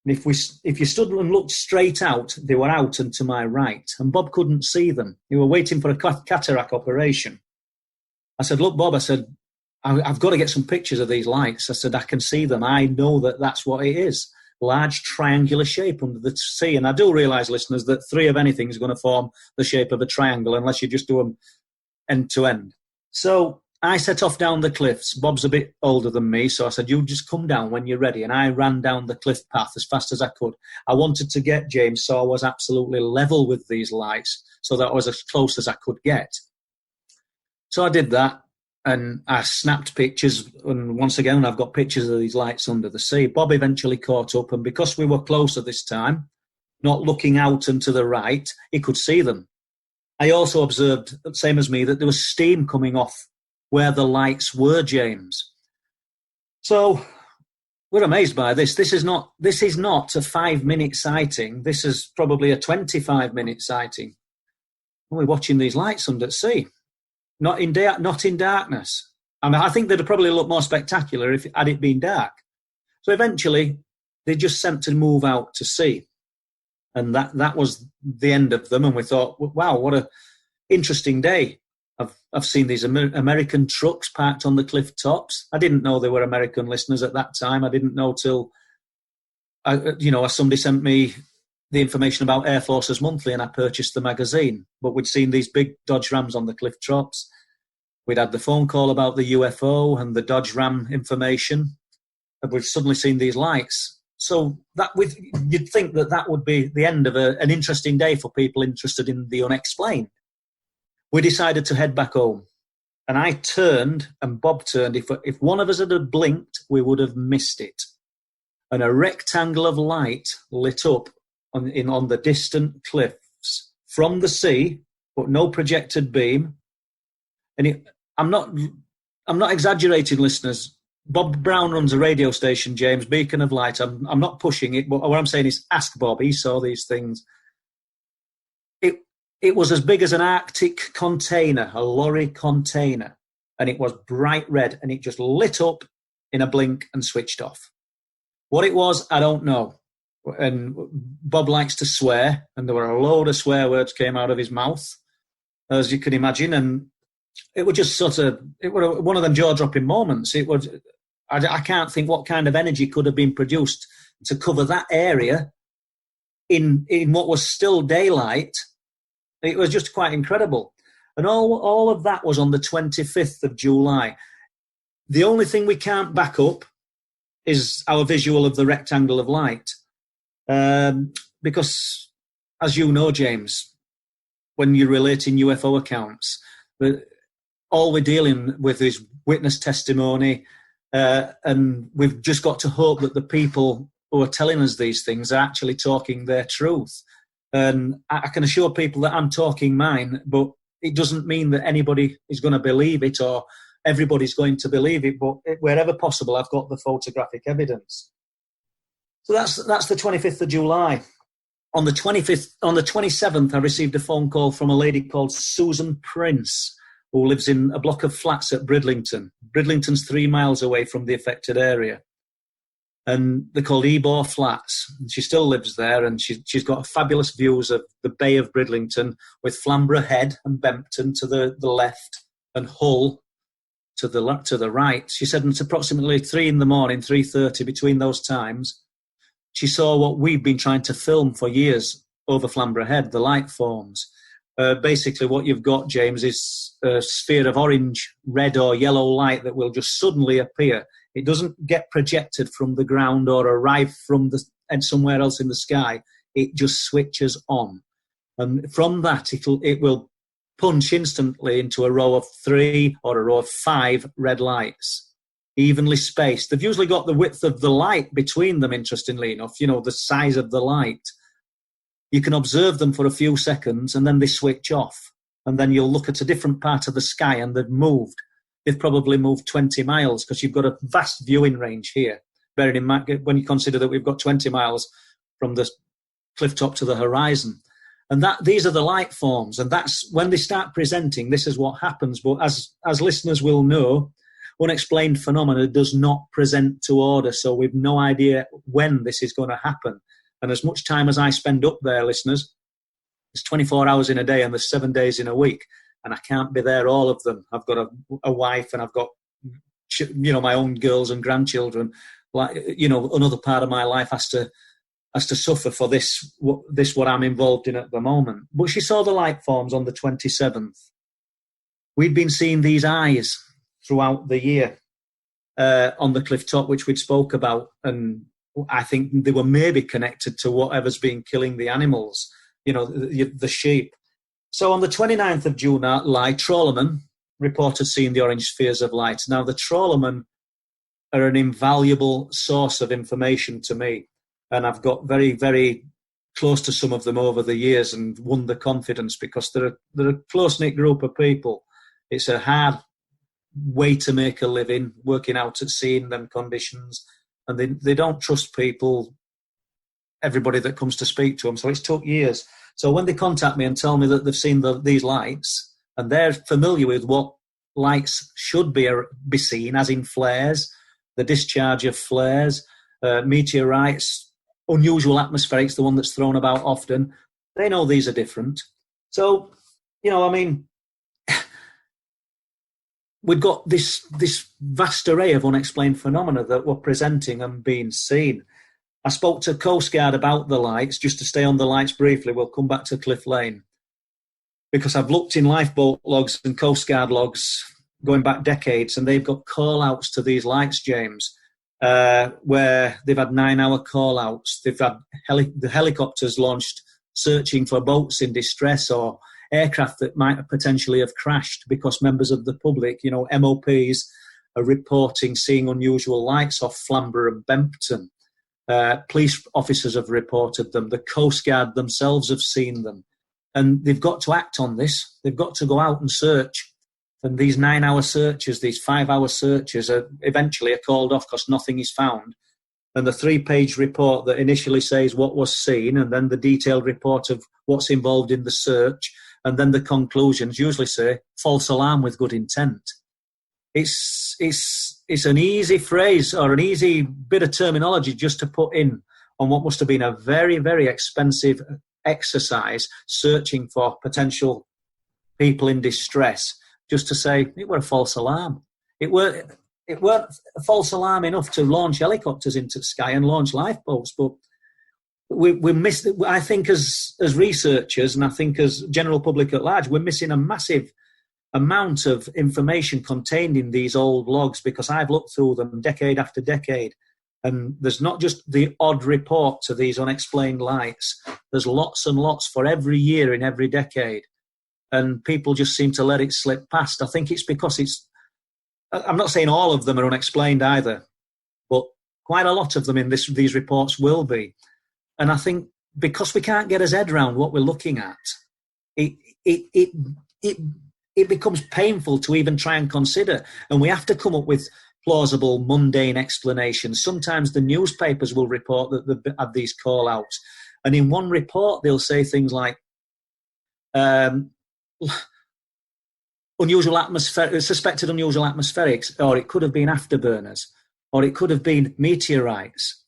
Speaker 2: And if you stood and looked straight out, they were out and to my right. And Bob couldn't see them. They were waiting for a cataract operation. I said, look, Bob, I said, I've got to get some pictures of these lights. I said, I can see them. I know that that's what it is. Large triangular shape under the sea. And I do realise, listeners, that 3 of anything is going to form the shape of a triangle unless you just do them end to end. So I set off down the cliffs. Bob's a bit older than me, so I said, you just come down when you're ready. And I ran down the cliff path as fast as I could. I wanted to get James so I was absolutely level with these lights, so that I was as close as I could get. So I did that, and I snapped pictures. And once again, I've got pictures of these lights under the sea. Bob eventually caught up, and because we were closer this time, not looking out and to the right, he could see them. I also observed, same as me, that there was steam coming off where the lights were, James. So we're amazed by this. This is not a 5-minute sighting. This is probably a 25-minute sighting. We're watching these lights under the sea, not in darkness. I mean, I think they'd have probably looked more spectacular had it been dark. So eventually, they just sent to move out to sea, and that was the end of them. And we thought, wow, what a interesting day. I've seen these American trucks parked on the cliff tops. I didn't know they were American, listeners, at that time. I didn't know till, somebody sent me the information about Air Forces Monthly, and I purchased the magazine. But we'd seen these big Dodge Rams on the cliff tops. We'd had the phone call about the UFO and the Dodge Ram information, and we'd suddenly seen these lights. So you'd think that would be the end of an interesting day for people interested in the unexplained. We decided to head back home, and I turned and Bob turned. If one of us had blinked, we would have missed it. And a rectangle of light lit up on the distant cliffs from the sea, but no projected beam. And I'm not exaggerating, listeners. Bob Brown runs a radio station, James, Beacon of Light. I'm not pushing it, but what I'm saying is ask Bob. He saw these things. It was as big as an Arctic container, a lorry container, and it was bright red, and it just lit up in a blink and switched off. What it was, I don't know. And Bob likes to swear, and there were a load of swear words came out of his mouth, as you can imagine, and it was just it was one of them jaw-dropping moments. I can't think what kind of energy could have been produced to cover that area in what was still daylight. It was just quite incredible. And all of that was on the 25th of July. The only thing we can't back up is our visual of the rectangle of light. Because, as you know, James, when you're relating UFO accounts, all we're dealing with is witness testimony, and we've just got to hope that the people who are telling us these things are actually talking their truth. And I can assure people that I'm talking mine, but it doesn't mean that anybody is going to believe it or everybody's going to believe it, but wherever possible, I've got the photographic evidence. So that's the 25th of July. On the 27th, I received a phone call from a lady called Susan Prince, who lives in a block of flats at Bridlington. Bridlington's 3 miles away from the affected area. And they're called Ebor Flats. And she still lives there, and she's got fabulous views of the Bay of Bridlington, with Flamborough Head and Bempton to the left and Hull to the right. She said it's approximately 3 in the morning, 3:30, between those times. She saw what we've been trying to film for years over Flamborough Head, the light forms. Basically, what you've got, James, is a sphere of orange, red or yellow light that will just suddenly appear. It doesn't get projected from the ground or arrive from somewhere else in the sky. It just switches on. And from that, it will punch instantly into a row of 3 or a row of 5 red lights, evenly spaced. They've usually got the width of the light between them, interestingly enough, the size of the light. You can observe them for a few seconds and then they switch off. And then you'll look at a different part of the sky and they've moved. They've probably moved 20 miles because you've got a vast viewing range here. Bearing in mind, when you consider that we've got 20 miles from the cliff top to the horizon. And these are the light forms. And that's when they start presenting, this is what happens. But as listeners will know, unexplained phenomena does not present to order. So we've no idea when this is going to happen. And as much time as I spend up there, listeners, there's 24 hours in a day and there's 7 days in a week. And I can't be there all of them. I've got a wife and I've got, my own girls and grandchildren. Another part of my life has to suffer for this what I'm involved in at the moment. But she saw the light forms on the 27th. We'd been seeing these eyes throughout the year on the cliff top, which we'd spoke about. And I think they were maybe connected to whatever's been killing the animals, the sheep. So on the 29th of July, trawlermen reported seeing the orange spheres of light. Now, the trawlermen are an invaluable source of information to me. And I've got very, very close to some of them over the years and won the confidence because they're a close-knit group of people. It's a hard way to make a living, working out at sea in them conditions. And they don't trust everybody that comes to speak to them. So it's took years. So when they contact me and tell me that they've seen these lights and they're familiar with what lights should be seen, as in flares, the discharge of flares, meteorites, unusual atmospherics, the one that's thrown about often, they know these are different. So, we've got this vast array of unexplained phenomena that were presenting and being seen. I spoke to Coast Guard about the lights, just to stay on the lights briefly. We'll come back to Cliff Lane. Because I've looked in lifeboat logs and Coast Guard logs going back decades, and they've got call-outs to these lights, James, where they've had 9-hour call-outs. They've had the helicopters launched searching for boats in distress or aircraft that might potentially have crashed because members of the public, MOPs, are reporting seeing unusual lights off Flamborough and Bempton. Police officers have reported them. The Coast Guard themselves have seen them. And they've got to act on this. They've got to go out and search. And these 9-hour searches, these 5-hour searches eventually are called off because nothing is found. And the 3-page report that initially says what was seen, and then the detailed report of what's involved in the search, and then the conclusions usually say false alarm with good intent. It's an easy phrase or an easy bit of terminology just to put in on what must have been a very, very expensive exercise searching for potential people in distress, just to say it were a false alarm. It weren't a false alarm enough to launch helicopters into the sky and launch lifeboats, but we missed it. I think as researchers, and I think as general public at large, we're missing a massive amount of information contained in these old logs, because I've looked through them decade after decade, and there's not just the odd report to these unexplained lights. There's lots and lots for every year in every decade, and people just seem to let it slip past. I think it's because I'm not saying all of them are unexplained either, but quite a lot of them in these reports will be. And I think because we can't get his head around what we're looking at, it it becomes painful to even try and consider. And we have to come up with plausible, mundane explanations. Sometimes the newspapers will report that they have these call-outs. And in one report, they'll say things like, suspected unusual atmospherics, or it could have been afterburners, or it could have been meteorites.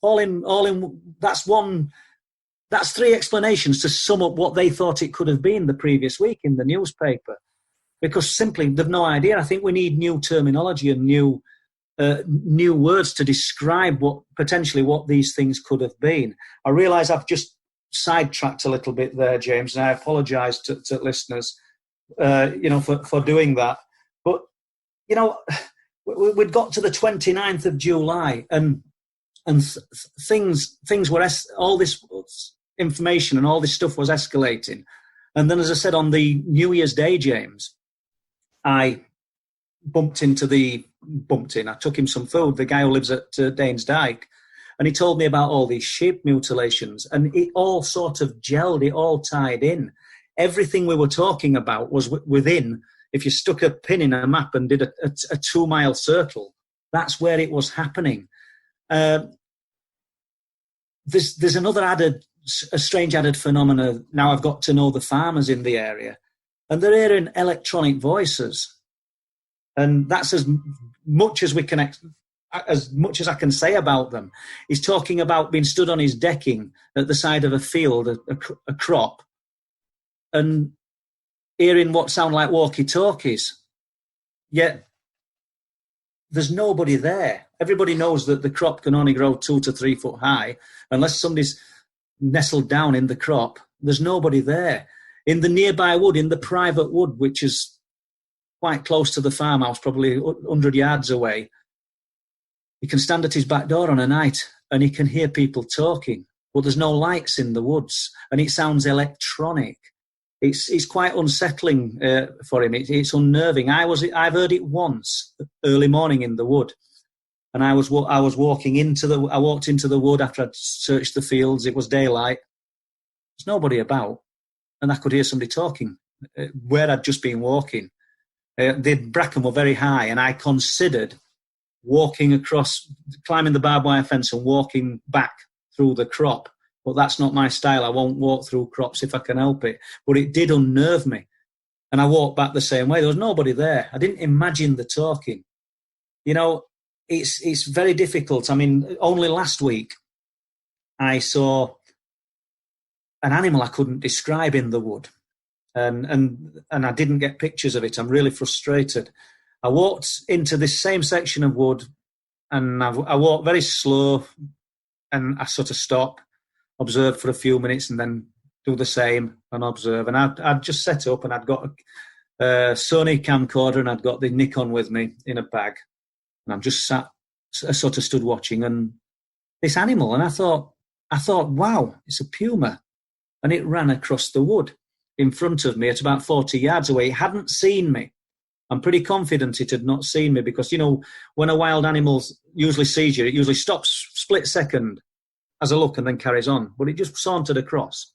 Speaker 2: That's three explanations to sum up what they thought it could have been the previous week in the newspaper, because simply they've no idea. I think we need new terminology and new words to describe what these things could have been. I realise I've just sidetracked a little bit there, James, and I apologise to listeners, for doing that. But, we'd got to the 29th of July and things were, all this information and all this stuff was escalating. And then, as I said, on the New Year's Day, James, I I took him some food, the guy who lives at Danes Dyke, and he told me about all these sheep mutilations, and it all sort of gelled, it all tied in. Everything we were talking about was within, if you stuck a pin in a map and did a 2-mile circle, that's where it was happening. There's another strange added phenomena. Now I've got to know the farmers in the area, and they're hearing electronic voices. And that's as much as I can say about them. He's talking about being stood on his decking at the side of a field, a crop, and hearing what sound like walkie-talkies. Yet there's nobody there. Everybody knows that the crop can only grow 2 to 3 foot high. Unless somebody's nestled down in the crop, there's nobody there. In the nearby wood, in the private wood, which is quite close to the farmhouse, probably 100 yards away, he can stand at his back door on a night and he can hear people talking, but there's no lights in the woods and it sounds electronic. It's quite unsettling for him. It's unnerving. I've heard it once, early morning in the wood, and I walked into the wood after I'd searched the fields. It was daylight. There's nobody about, and I could hear somebody talking where I'd just been walking. The bracken were very high, and I considered climbing the barbed wire fence and walking back through the crop. But that's not my style. I won't walk through crops if I can help it. But it did unnerve me. And I walked back the same way. There was nobody there. I didn't imagine the talking. It's very difficult. I mean, only last week I saw an animal I couldn't describe in the wood. And I didn't get pictures of it. I'm really frustrated. I walked into this same section of wood, and I walked very slow, and I sort of stop, observe for a few minutes, and then do the same and observe. And I'd just set up, and I'd got a Sony camcorder, and I'd got the Nikon with me in a bag, and I'm just I sort of stood watching, and this animal, and I thought, wow, it's a puma, and it ran across the wood in front of me at about 40 yards away. It hadn't seen me. I'm pretty confident it had not seen me because, when a wild animal usually sees you, it usually stops split second, has a look, and then carries on. But it just sauntered across.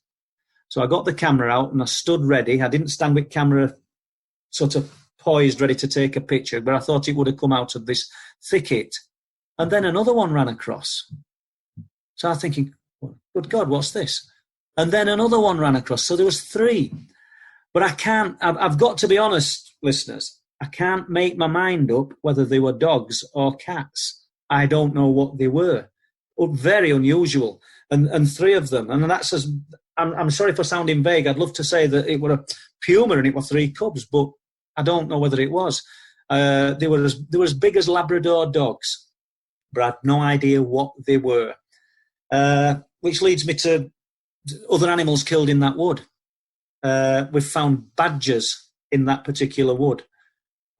Speaker 2: So I got the camera out and I stood ready. I didn't stand with camera sort of poised, ready to take a picture, but I thought it would have come out of this thicket. And then another one ran across. So I was thinking, good God, what's this? And then another one ran across. So there was 3. But I've got to be honest, listeners, I can't make my mind up whether they were dogs or cats. I don't know what they were. Very unusual. And 3 of them. And that's I'm sorry for sounding vague. I'd love to say that it were a puma and it were 3 cubs, but I don't know whether it was. They were as big as Labrador dogs, but I had no idea what they were. Which leads me to other animals killed in that wood. We've found badgers in that particular wood.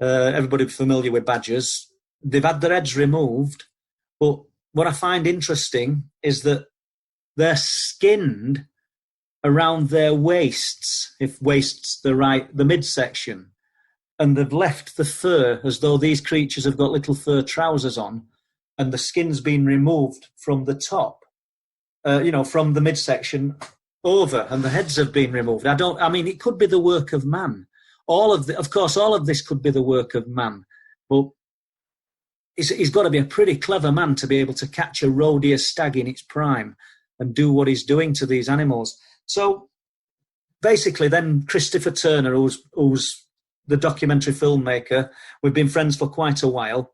Speaker 2: Everybody familiar with badgers. They've had their heads removed, but what I find interesting is that they're skinned around their waists, if waists the midsection, and they've left the fur as though these creatures have got little fur trousers on, and the skin's been removed from the top, from the midsection over, and the heads have been removed. It could be the work of man, of course, all of this could be the work of man, but he's got to be a pretty clever man to be able to catch a roe deer stag in its prime and do what he's doing to these animals. So basically then Christopher Turner, who's the documentary filmmaker, we've been friends for quite a while,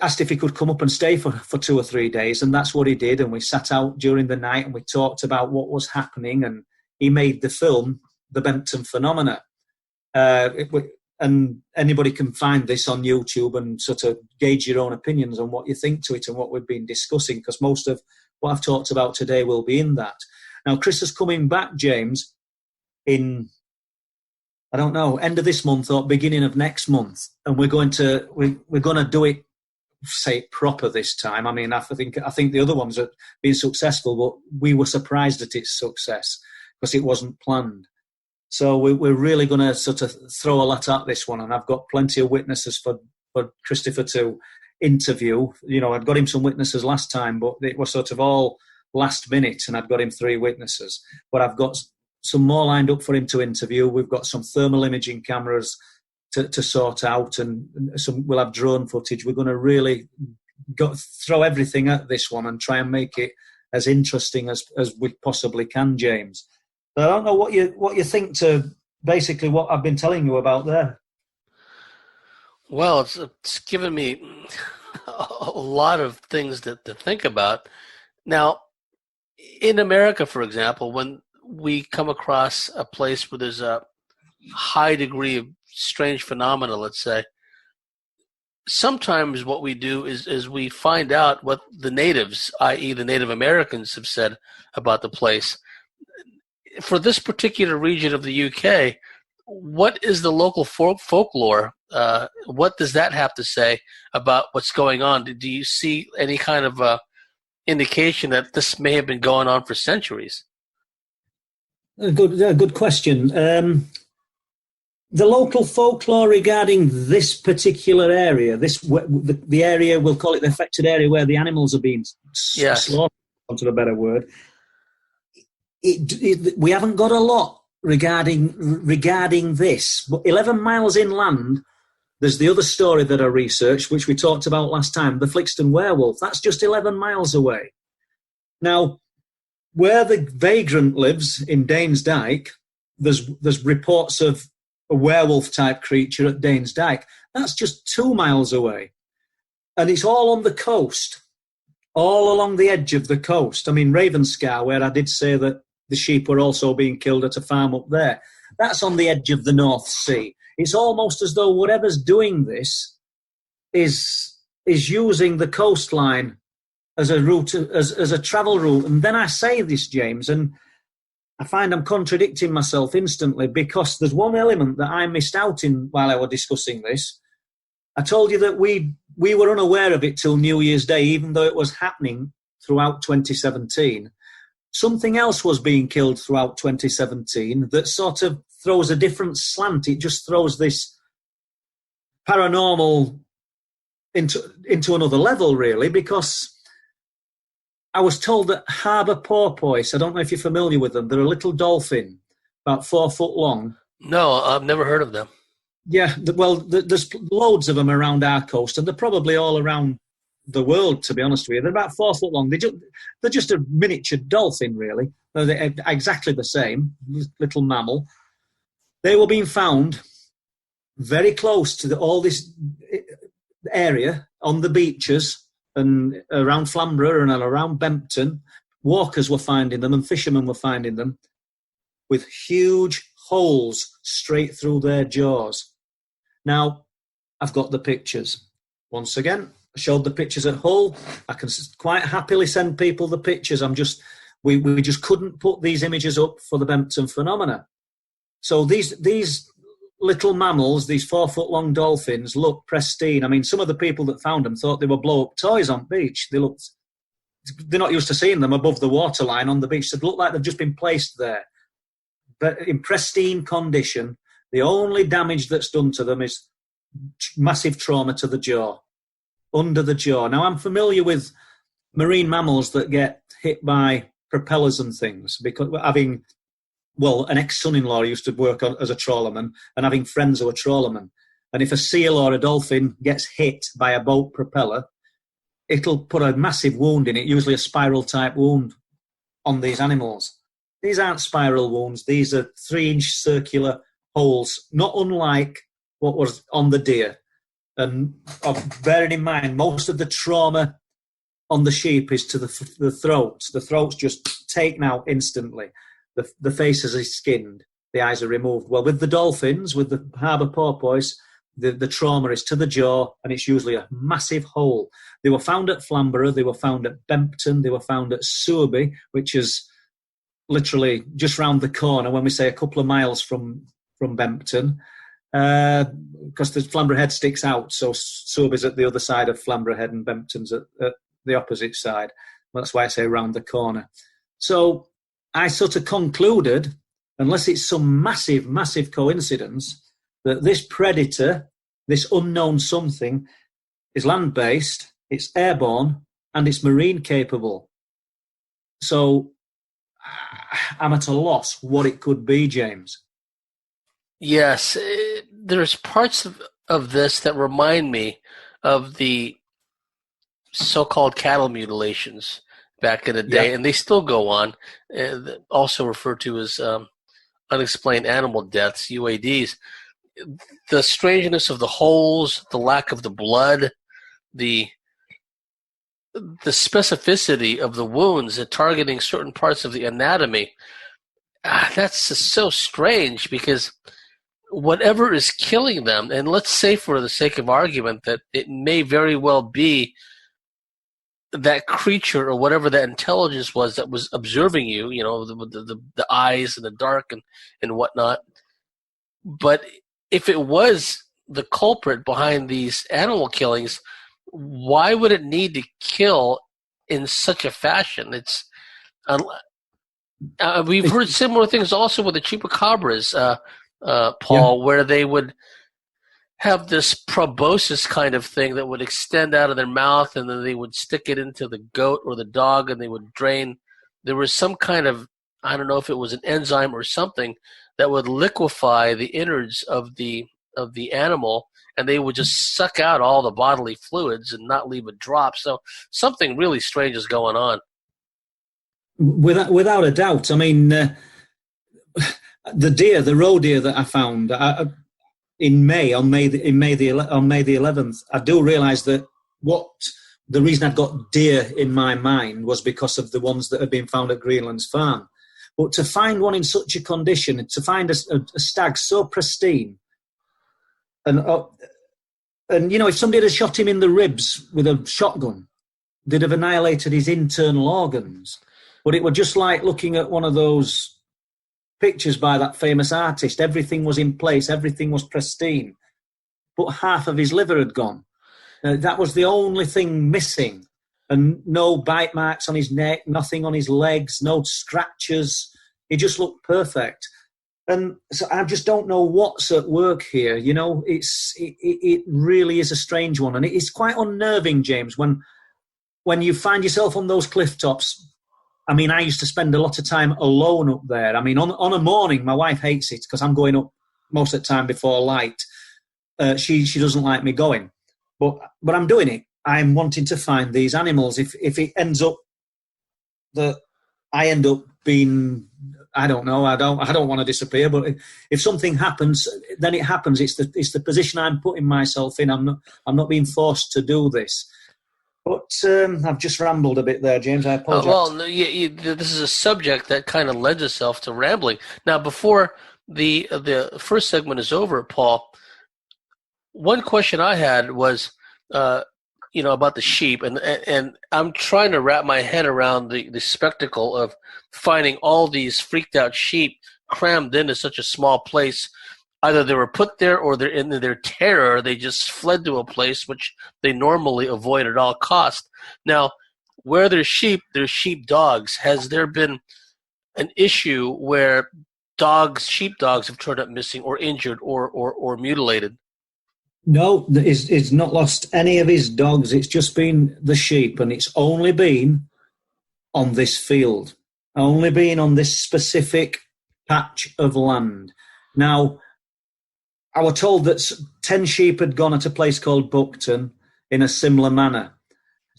Speaker 2: asked if he could come up and stay for 2 or 3 days, and that's what he did. And we sat out during the night and we talked about what was happening, and he made the film, The Bempton Phenomena. And anybody can find this on YouTube and sort of gauge your own opinions on what you think to it and what we've been discussing, because most of what I've talked about today will be in that. Now, Chris is coming back, James, in, I don't know, end of this month or beginning of next month, and we're going to do it, say it proper this time. I mean, I think the other ones have been successful, but we were surprised at its success because it wasn't planned. So we're really going to sort of throw a lot at this one, and I've got plenty of witnesses for Christopher to interview. You know, I'd got him some witnesses last time, but it was sort of all last minute, and I'd got him 3 witnesses. But I've got some more lined up for him to interview. We've got some thermal imaging cameras to sort out, and we'll have drone footage. We're going to really throw everything at this one and try and make it as interesting as we possibly can, James. I don't know what you think to basically what I've been telling you about there.
Speaker 1: Well, it's given me a lot of things to think about. Now, in America, for example, when we come across a place where there's a high degree of strange phenomena, let's say, sometimes what we do is we find out what the natives, i.e. the Native Americans, have said about the place. For this particular region of the UK, what is the local folklore? What does that have to say about what's going on? Do you see any kind of indication that this may have been going on for centuries?
Speaker 2: Good question. The local folklore regarding this particular area, the area, we'll call it the affected area where the animals are being slaughtered, for a better word. We haven't got a lot regarding this, but 11 miles inland, there's the other story that I researched, which we talked about last time, the Flixton werewolf. That's just 11 miles away. Now, where the vagrant lives in Danes Dyke, there's reports of a werewolf-type creature at Danes Dyke. That's just 2 miles away. And it's all on the coast, all along the edge of the coast. I mean, Ravenscar, where I did say that the sheep were also being killed at a farm up there, that's on the edge of the North Sea. It's almost as though whatever's doing this is using the coastline as a route, as a travel route. And then I say this, James, and I find I'm contradicting myself instantly, because there's one element that I missed out in while I was discussing this. I told you that we were unaware of it till New Year's Day, even though it was happening throughout 2017. Something else was being killed throughout 2017 that sort of throws a different slant. It just throws this paranormal into another level, really, because I was told that harbour porpoise, I don't know if you're familiar with them, they're a little dolphin, about 4 foot long. No,
Speaker 1: I've never heard of them.
Speaker 2: Yeah, well, there's loads of them around our coast, and they're probably all around the world, to be honest with you. They're about 4 foot long. They're just a miniature dolphin, really. They're exactly the same, little mammal. They were being found very close to all this area on the beaches and around Flamborough and around Bempton. Walkers were finding them and fishermen were finding them with huge holes straight through their jaws. Now, I've got the pictures. Once again, I showed the pictures at Hull. I can quite happily send people the pictures. We just couldn't put these images up for the Bempton phenomena. So these little mammals, these 4 foot long dolphins, look pristine. I mean, some of the people that found them thought they were blow up toys on beach. They're not used to seeing them above the waterline on the beach. They look like they've just been placed there, but in pristine condition. The only damage that's done to them is massive trauma to the jaw, under the jaw. Now, I'm familiar with marine mammals that get hit by propellers and things, because having an ex-son-in-law used to work as a trawlerman, and having friends who are trawlermen. And if a seal or a dolphin gets hit by a boat propeller, it'll put a massive wound in it, usually a spiral-type wound, on these animals. These aren't spiral wounds. These are 3-inch circular holes, not unlike what was on the deer. And bearing in mind, most of the trauma on the sheep is to the throats. The throat's just taken out instantly. The faces are skinned. The eyes are removed. Well, with the dolphins, with the harbour porpoise, the trauma is to the jaw, and it's usually a massive hole. They were found at Flamborough. They were found at Bempton. They were found at Sowerby, which is literally just round the corner, when we say a couple of miles from Bempton, because the Flamborough Head sticks out, so Sowerby's at the other side of Flamborough Head and Bempton's at the opposite side. That's why I say round the corner. So I sort of concluded, unless it's some massive, massive coincidence, that this predator, this unknown something, is land-based, it's airborne, and it's marine-capable. So I'm at a loss what it could be, James.
Speaker 1: Yes, there's parts of this that remind me of the so-called cattle mutilations back in the day, and they still go on, also referred to as unexplained animal deaths, UADs. The strangeness of the holes, the lack of the blood, the specificity of the wounds and targeting certain parts of the anatomy, that's just so strange, because whatever is killing them, and let's say for the sake of argument that it may very well be that creature or whatever that intelligence was that was observing you, the eyes and the dark and whatnot. But if it was the culprit behind these animal killings, why would it need to kill in such a fashion? We've heard similar things also with the chupacabras, Paul, where they would have this proboscis kind of thing that would extend out of their mouth, and then they would stick it into the goat or the dog, and they would drain. There was some kind of, I don't know if it was an enzyme or something, that would liquefy the innards of the animal, and they would just suck out all the bodily fluids and not leave a drop. So something really strange is going on.
Speaker 2: Without a doubt. I mean, the roe deer that I found on May the 11th, I do realise that the reason I'd got deer in my mind was because of the ones that had been found at Greenland's farm. But to find one in such a condition, to find a stag so pristine, and if somebody had shot him in the ribs with a shotgun, they'd have annihilated his internal organs. But it was just like looking at one of those pictures by that famous artist. Everything was in place, everything was pristine, but half of his liver had gone. That was the only thing missing. And no bite marks on his neck, nothing on his legs, no scratches. He just looked perfect. And so I just don't know what's at work here. It really is a strange one. And it's quite unnerving, James, when you find yourself on those cliff tops. I mean, I used to spend a lot of time alone up there. I mean, on a morning, my wife hates it because I'm going up most of the time before light. She doesn't like me going. But I'm doing it. I'm wanting to find these animals. If it ends up that I end up being, I don't know, I don't want to disappear. But if something happens, then it happens. It's the position I'm putting myself in. I'm not being forced to do this. But I've just rambled a bit there, James. I apologize.
Speaker 1: This is a subject that kind of lends itself to rambling. Now, before the first segment is over, Paul, one question I had was, about the sheep, and I'm trying to wrap my head around the spectacle of finding all these freaked out sheep crammed into such a small place. Either they were put there, or they're in their terror, they just fled to a place which they normally avoid at all costs. Now, where there's sheep dogs. Has there been an issue where sheep dogs have turned up missing or injured or mutilated?
Speaker 2: No, he's not lost any of his dogs. It's just been the sheep, and it's only been on this field, only been on this specific patch of land. Now, I was told that 10 sheep had gone at a place called Bempton in a similar manner,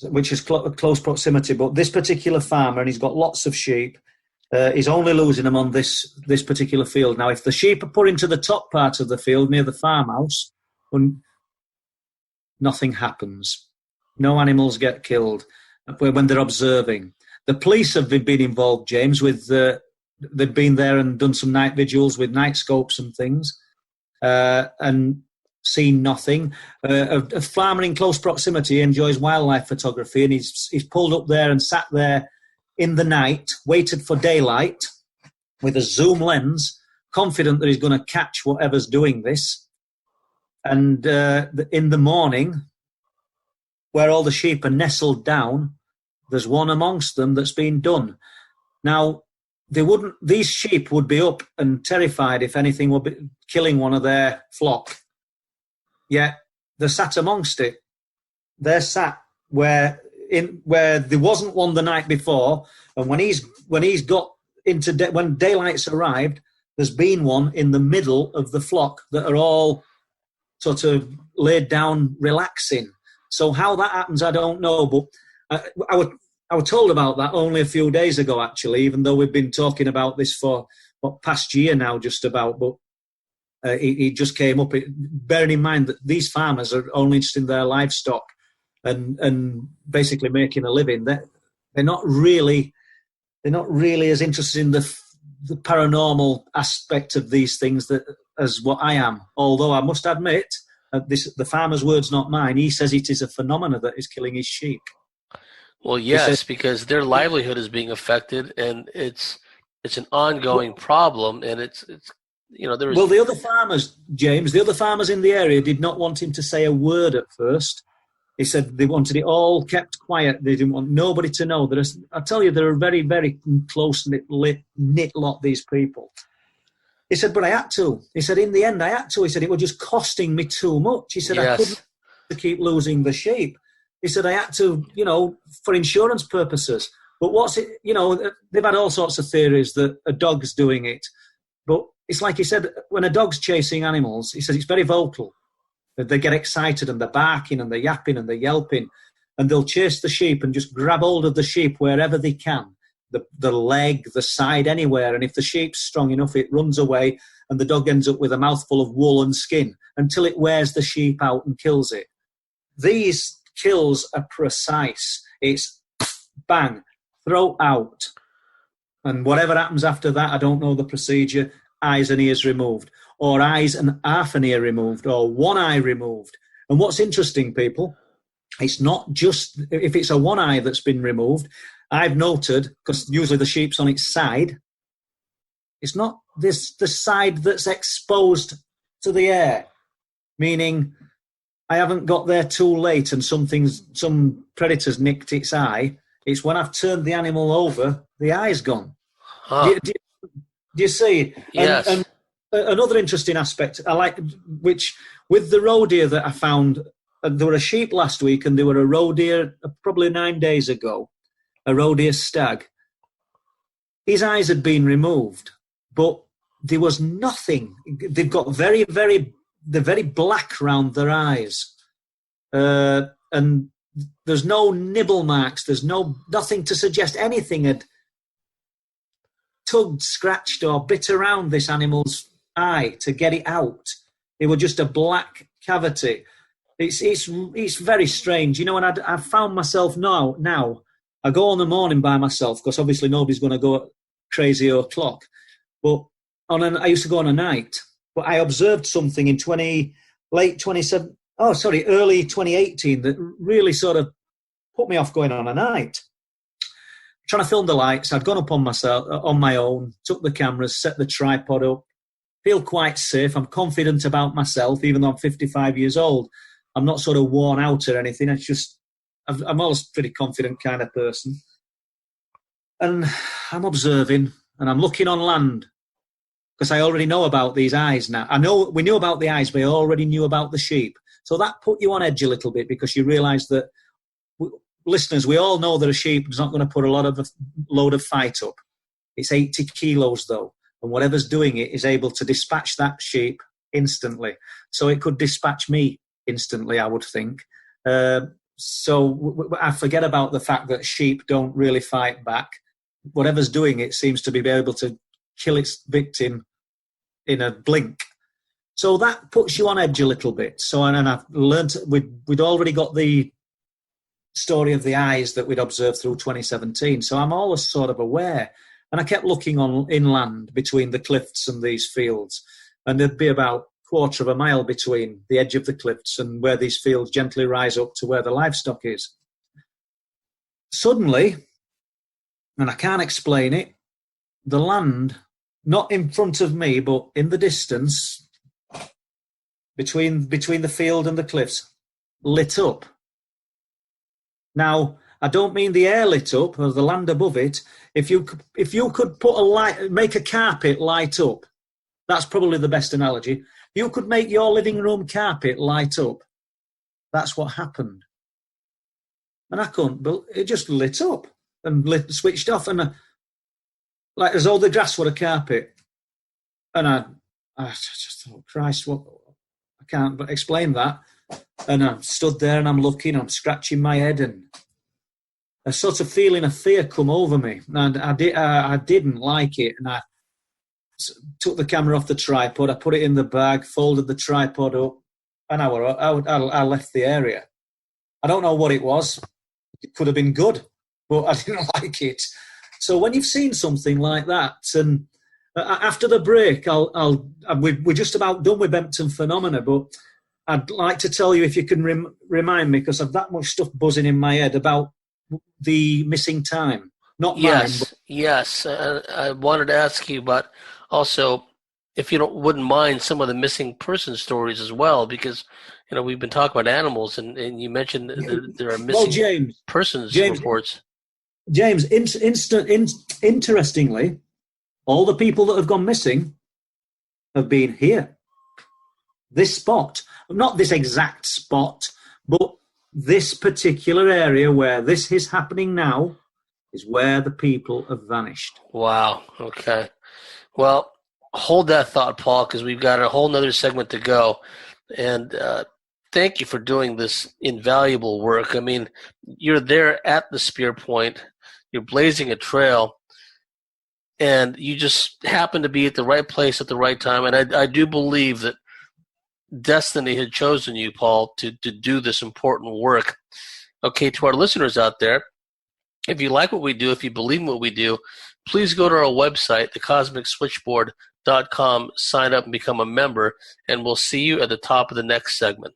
Speaker 2: which is close proximity. But this particular farmer, and he's got lots of sheep, he's only losing them on this particular field. Now, if the sheep are put into the top part of the field near the farmhouse, nothing happens. No animals get killed when they're observing. The police have been involved, James, with they've been there and done some night vigils with night scopes and things, and seen nothing. A farmer in close proximity enjoys wildlife photography, and he's pulled up there and sat there in the night, waited for daylight with a zoom lens, confident that he's going to catch whatever's doing this. And in the morning, where all the sheep are nestled down, there's one amongst them that's been done. Now, these sheep would be up and terrified if anything would be killing one of their flock. Yet they're sat amongst it. They're sat where there wasn't one the night before, and when daylight's arrived, there's been one in the middle of the flock that are all sort of laid down, relaxing. So how that happens, I don't know, but I was told about that only a few days ago, actually, even though we've been talking about this for past year now, just about. But it just came up. Bearing in mind that these farmers are only interested in their livestock and basically making a living. They're not really as interested in the paranormal aspect of these things as what I am. Although I must admit, the farmer's words, not mine. He says it is a phenomena that is killing his sheep.
Speaker 1: Well, yes, because their livelihood is being affected, and it's an ongoing problem, and it's there is.
Speaker 2: Well, the other farmers, James, the other farmers in the area did not want him to say a word at first. He said they wanted it all kept quiet. They didn't want nobody to know. I tell you, they're a very, very close-knit lot, these people. He said, but I had to. He said, in the end, I had to. He said, it was just costing me too much. He said,
Speaker 1: yes.
Speaker 2: I couldn't keep losing the sheep. He said, I had to, for insurance purposes. But they've had all sorts of theories that a dog's doing it. But it's like he said, when a dog's chasing animals, he says it's very vocal. They get excited and they're barking and they're yapping and they're yelping. And they'll chase the sheep and just grab hold of the sheep wherever they can. The leg, the side, anywhere. And if the sheep's strong enough, it runs away and the dog ends up with a mouthful of wool and skin until it wears the sheep out and kills it. These kills are precise. It's bang, throat out. And whatever happens after that, I don't know the procedure, eyes and ears removed, or eyes and half an ear removed, or one eye removed. And what's interesting, people, it's not just if it's a one eye that's been removed. I've noted, because usually the sheep's on its side, it's not the side that's exposed to the air, meaning I haven't got there too late and some predator's nicked its eye. It's when I've turned the animal over, the eye's gone.
Speaker 1: Huh.
Speaker 2: Do you see?
Speaker 1: Yes.
Speaker 2: And another interesting aspect, which with the roe deer that I found, there were a sheep last week and there were a roe deer probably 9 days ago, a roe deer stag. His eyes had been removed, but there was nothing. They've got they're very black round their eyes. And there's no nibble marks. There's nothing to suggest anything had tugged, scratched or bit around this animal's eye to get it out. It was just a black cavity. It's very strange. And I've found myself now, I go on the morning by myself because obviously nobody's going to go crazy o'clock. But I used to go on a night. But I observed something in early 2018 that really sort of put me off going on a night. Trying to film the lights, I'd gone up on my own, took the cameras, set the tripod up, feel quite safe. I'm confident about myself, even though I'm 55 years old. I'm not sort of worn out or anything. It's just, I'm always a pretty confident kind of person. And I'm observing and I'm looking on land because I already know about these eyes now. We knew about the eyes, but I already knew about the sheep. So that put you on edge a little bit because you realise that, listeners, we all know that a sheep is not going to put a load of fight up. It's 80 kilos though. and whatever's doing it is able to dispatch that sheep instantly. So it could dispatch me instantly, I would think. So I forget about the fact that sheep don't really fight back. Whatever's doing it seems to be able to kill its victim in a blink. So that puts you on edge a little bit. So, and I've learned, we'd already got the story of the eyes that we'd observed through 2017. So I'm always sort of aware. And I kept looking on inland between the cliffs and these fields. And there'd be about a quarter of a mile between the edge of the cliffs and where these fields gently rise up to where the livestock is. Suddenly, and I can't explain it, the land, not in front of me, but in the distance, between the field and the cliffs, lit up. Now, I don't mean the air lit up or the land above it. If you could put a light, make a carpet light up, that's probably the best analogy. You could make your living room carpet light up. That's what happened. And I couldn't, but it just lit up and switched off, and like as though the grass were a carpet. And I just thought, Christ, what? I can't explain that. And I stood there and I'm looking, I'm scratching my head, and a sort of feeling of fear come over me. And I didn't like it. And I took the camera off the tripod, I put it in the bag, folded the tripod up, and I left the area. I don't know what it was. It could have been good, but I didn't like it. So when you've seen something like that, and after the break, we're just about done with Bempton phenomena, but I'd like to tell you, if you can remind me, because I've that much stuff buzzing in my head about the missing time. Not
Speaker 1: yes,
Speaker 2: mine.
Speaker 1: Yes. I wanted to ask you, but also, if you wouldn't mind some of the missing person stories as well, because we've been talking about animals, and you mentioned that there are missing persons reports.
Speaker 2: James, interestingly, all the people that have gone missing have been here. This spot, not this exact spot, but this particular area where this is happening now is where the people have vanished.
Speaker 1: Wow. Okay. Well, hold that thought, Paul, because we've got a whole nother segment to go. And thank you for doing this invaluable work. I mean, you're there at the spear point, you're blazing a trail, and you just happen to be at the right place at the right time. And I do believe that destiny had chosen you, Paul, to do this important work. Okay, to our listeners out there, if you like what we do, if you believe in what we do, please go to our website, thecosmicswitchboard.com, sign up and become a member, and we'll see you at the top of the next segment.